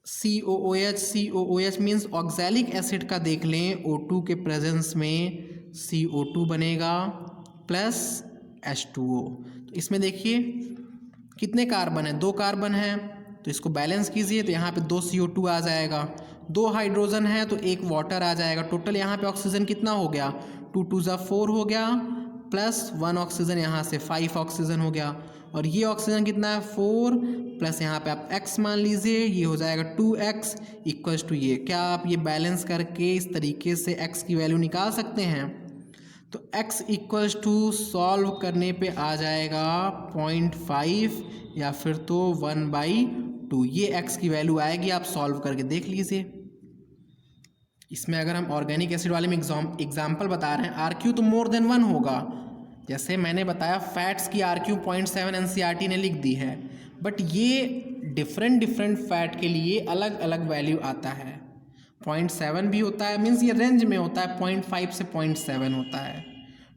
COOH मीन्स ऑक्सैलिक एसिड का देख लें O2 के प्रेजेंस में CO2 बनेगा प्लस H2O। तो इसमें देखिए कितने कार्बन है 2 कार्बन है तो इसको बैलेंस कीजिए तो यहाँ पे 2 CO2 आ जाएगा, 2 हाइड्रोजन है तो 1 वाटर आ जाएगा। टोटल यहाँ पे ऑक्सीजन कितना हो गया 2 2 ज़ा 4 हो गया प्लस 1 ऑक्सीजन यहाँ से 5 ऑक्सीजन हो गया। और ये ऑक्सीजन कितना है 4 प्लस यहाँ पे आप x मान लीजिए ये हो जाएगा 2x इक्वल्स टू ये। क्या आप ये बैलेंस करके इस तरीके से x की वैल्यू निकाल सकते हैं। तो x इक्वल्स टू सॉल्व करने पे आ जाएगा 0.5 या फिर तो 1/2। ये x की वैल्यू आएगी, आप सॉल्व करके देख लीजिए। इसमें अगर हम ऑर्गेनिक एसिड वाले में एग्जाम्पल बता रहे हैं RQ तो मोर देन 1 होगा। जैसे मैंने बताया फैट्स की RQ 0.7 NCERT ने लिख दी है, बट ये डिफरेंट फैट के लिए अलग अलग वैल्यू आता है। 0.7 भी होता है मीन्स ये रेंज में होता है 0.5 से 0.7 होता है,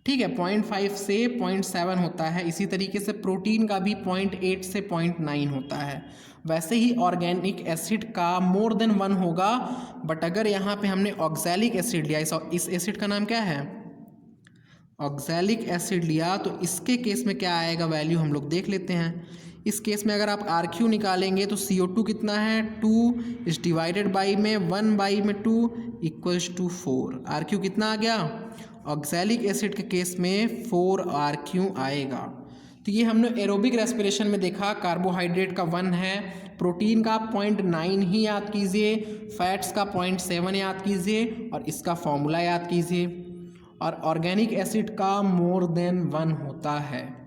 ठीक है 0.5 से 0.7 होता है। इसी तरीके से प्रोटीन का भी 0.8 से 0.9 होता है। वैसे ही ऑर्गेनिक एसिड का मोर देन 1 होगा। बट अगर यहाँ पे हमने ऑक्सैलिक एसिड लिया, इस एसिड का नाम क्या है ऑक्सैलिक एसिड लिया, तो इसके केस में क्या आएगा वैल्यू हम लोग देख लेते हैं। इस केस में अगर आप RQ निकालेंगे तो CO2 कितना है 2 इस डिवाइडेड बाई में 1/2 इक्वल्स टू 4। RQ कितना आ गया ऑक्सैलिक एसिड के केस में 4 RQ आएगा। तो ये हमने एरोबिक रेस्पिरेशन में देखा कार्बोहाइड्रेट का 1 है, प्रोटीन का 0.9 ही याद कीजिए, फैट्स का 0.7 याद कीजिए और इसका फॉर्मूला याद कीजिए। और ऑर्गेनिक एसिड का मोर देन 1 होता है,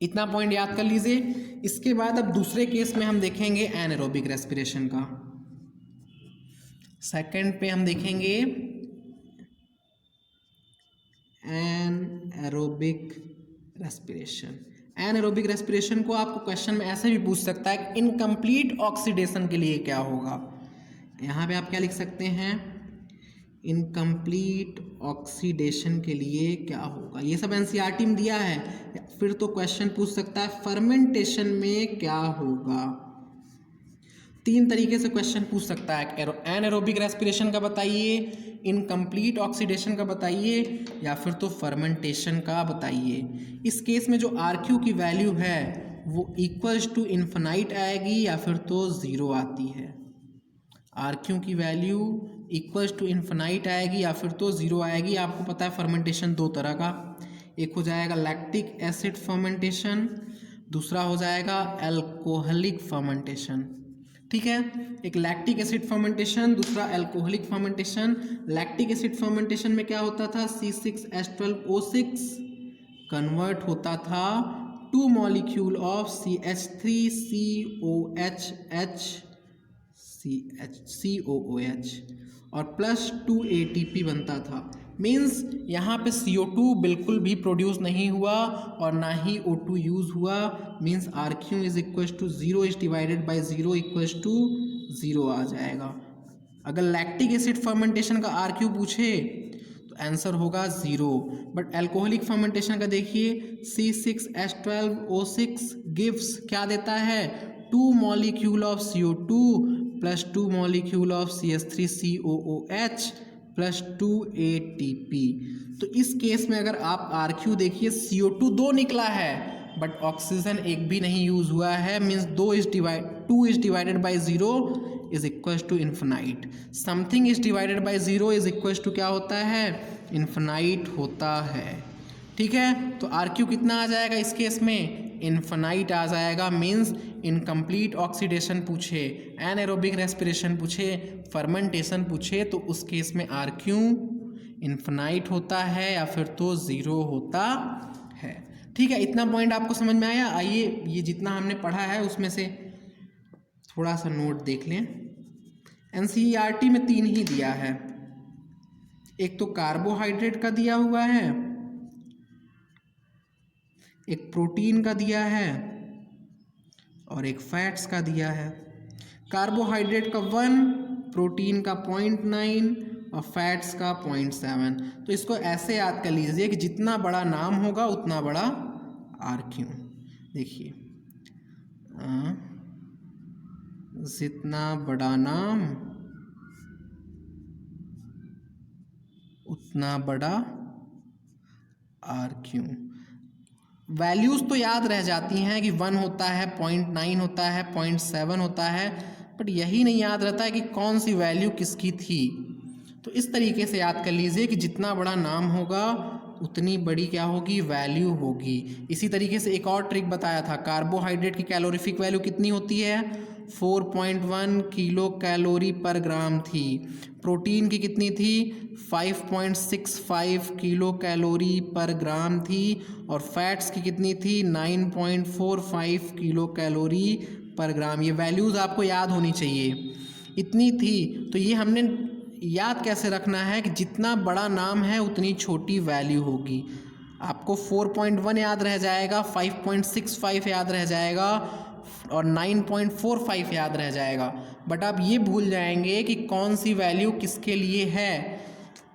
इतना पॉइंट याद कर लीजिए। इसके बाद अब दूसरे केस में हम देखेंगे एनारोबिक रेस्पिरेशन का। सेकंड पे हम देखेंगे एनारोबिक रेस्पिरेशन। एनारोबिक रेस्पिरेशन को आपको क्वेश्चन में ऐसे भी पूछ सकता है कि इनकम्प्लीट ऑक्सीडेशन के लिए क्या होगा। यहाँ पे आप क्या लिख सकते हैं इनकम्प्लीट ऑक्सीडेशन के लिए क्या होगा। ये सब NCERT में दिया है। फिर तो क्वेश्चन पूछ सकता है फर्मेंटेशन में क्या होगा। 3 तरीके से क्वेश्चन पूछ सकता है, एनारोबिक रेस्पिरेशन का बताइए, इनकम्प्लीट ऑक्सीडेशन का बताइए या फिर तो फर्मेंटेशन का बताइए। इस केस में जो RQ की वैल्यू है वो इक्वल्स टू इन्फिनाइट आएगी या फिर तो 0 आती है। RQ की वैल्यू इक्वल्स टू इन्फिनाइट आएगी या फिर तो 0 आएगी। आपको पता है फर्मेंटेशन 2 तरह का, एक हो जाएगा लैक्टिक एसिड फर्मेंटेशन, दूसरा हो जाएगा अल्कोहलिक फर्मेंटेशन, ठीक है। एक लैक्टिक एसिड फर्मेंटेशन, दूसरा alcoholic fermentation. Lactic acid fermentation में क्या होता था C6H12O6 कन्वर्ट होता था 2 मॉलिक्यूल ऑफ CH3COOH और प्लस 2 ATP बनता था। मीन्स यहाँ पे CO2 बिल्कुल भी प्रोड्यूस नहीं हुआ और ना ही O2 यूज़ हुआ। Means RQ is equals to 0 is divided by 0 equals to 0 आ जाएगा। अगर लैक्टिक एसिड फर्मेंटेशन का RQ पूछे तो आंसर होगा 0। बट अल्कोहलिक फर्मेंटेशन का देखिए C6H12O6 गिव्स क्या देता है 2 molecule of CO2 plus 2 molecule of CH3COOH plus 2 ATP। तो इस केस में अगर आप RQ देखिए CO2 2 निकला है बट ऑक्सीजन एक भी नहीं यूज़ हुआ है। Means 2 is divide 2 is divided by 0 is equal to infinite. Something is divided by 0 is equal to क्या होता है, इन्फिनाइट होता है। ठीक है, तो आर क्यू कितना आ जाएगा इस केस में, इन्फिनाइट आ जाएगा। मीन्स इनकम्प्लीट ऑक्सीडेशन पूछे, एनाएरोबिक रेस्पिरेशन पूछे, फर्मेंटेशन पूछे, तो उस केस में आर क्यू इन्फिनाइट होता है या फिर तो 0 होता है। ठीक है, इतना पॉइंट आपको समझ में आया। आइए ये जितना हमने पढ़ा है उसमें से थोड़ा सा नोट देख लें। एनसीईआरटी में 3 ही दिया है, एक तो कार्बोहाइड्रेट का दिया हुआ है, एक प्रोटीन का दिया है और एक फैट्स का दिया है। कार्बोहाइड्रेट का 1, प्रोटीन का 0.9 और फैट्स का 0.7। तो इसको ऐसे याद कर लीजिए कि जितना बड़ा नाम होगा उतना बड़ा आर क्यू। देखिए जितना बड़ा नाम उतना बड़ा आर क्यू। वैल्यूज़ तो याद रह जाती हैं कि 1 होता है, 0.9 होता है, 0.7 होता है, बट यही नहीं याद रहता है कि कौन सी वैल्यू किसकी थी। तो इस तरीके से याद कर लीजिए कि जितना बड़ा नाम होगा उतनी बड़ी क्या होगी, वैल्यू होगी। इसी तरीके से एक और ट्रिक बताया था, कार्बोहाइड्रेट की कैलोरीफिक वैल्यू कितनी होती है, 4.1 किलो कैलोरी पर ग्राम थी। प्रोटीन की कितनी थी, 5.65 किलो कैलोरी पर ग्राम थी। और फैट्स की कितनी थी, 9.45 किलो कैलोरी पर ग्राम। ये वैल्यूज़ आपको याद होनी चाहिए, इतनी थी। तो ये हमने याद कैसे रखना है कि जितना बड़ा नाम है उतनी छोटी वैल्यू होगी। आपको 4.1 याद रह जाएगा, 5.65 याद रह जाएगा और 9.45 याद रह जाएगा, बट आप ये भूल जाएंगे कि कौन सी वैल्यू किसके लिए है।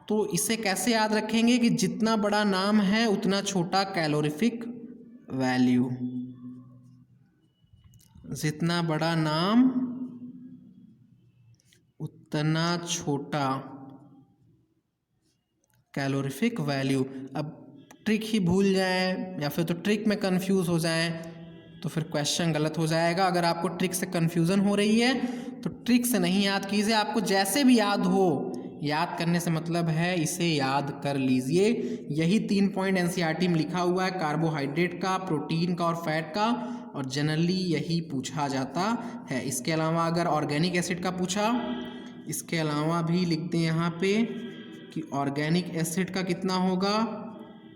तो इसे कैसे याद रखेंगे कि जितना बड़ा नाम है उतना छोटा कैलोरीफिक वैल्यू। जितना बड़ा नाम उतना छोटा कैलोरीफिक वैल्यू। अब ट्रिक ही भूल जाएं या फिर तो ट्रिक में कंफ्यूज हो जाएं तो फिर क्वेश्चन गलत हो जाएगा। अगर आपको ट्रिक से कंफ्यूजन हो रही है तो ट्रिक से नहीं याद कीजिए, आपको जैसे भी याद हो, याद करने से मतलब है इसे याद कर लीजिए। यही 3 पॉइंट एनसीईआरटी में लिखा हुआ है, कार्बोहाइड्रेट का, प्रोटीन का और फैट का, और जनरली यही पूछा जाता है। इसके अलावा अगर ऑर्गेनिक एसिड का पूछा, इसके अलावा भी लिख दें यहाँ पे कि ऑर्गेनिक एसिड का कितना होगा,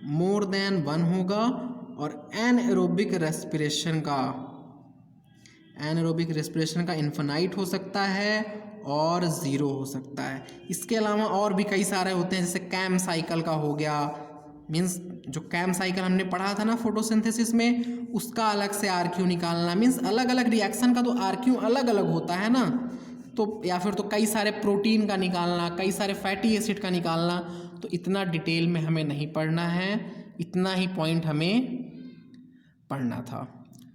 मोर देन 1 होगा। और एनएरोबिक रेस्पिरेशन का इन्फिनाइट हो सकता है और 0 हो सकता है। इसके अलावा और भी कई सारे होते हैं, जैसे कैम साइकिल का हो गया। मीन्स जो कैम साइकिल हमने पढ़ा था ना फोटोसिंथेसिस में, उसका अलग से आर क्यू निकालना। मीन्स अलग अलग रिएक्शन का तो आर क्यू अलग अलग होता है ना, तो या फिर तो कई सारे प्रोटीन का निकालना, कई सारे फैटी एसिड का निकालना। तो इतना डिटेल में हमें नहीं पढ़ना है, इतना ही पॉइंट हमें पढ़ना था।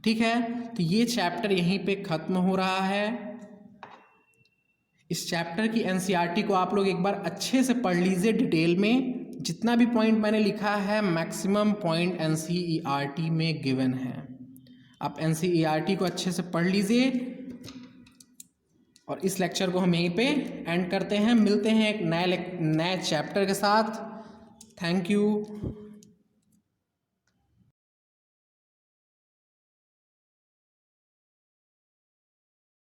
ठीक है, तो ये चैप्टर यहीं पे ख़त्म हो रहा है। इस चैप्टर की एनसीईआरटी को आप लोग एक बार अच्छे से पढ़ लीजिए डिटेल में। जितना भी पॉइंट मैंने लिखा है मैक्सिमम पॉइंट एनसीईआरटी में गिवन है। आप एनसीईआरटी को अच्छे से पढ़ लीजिए और इस लेक्चर को हम यहीं पे एंड करते हैं। मिलते हैं एक नए चैप्टर के साथ। Thank you.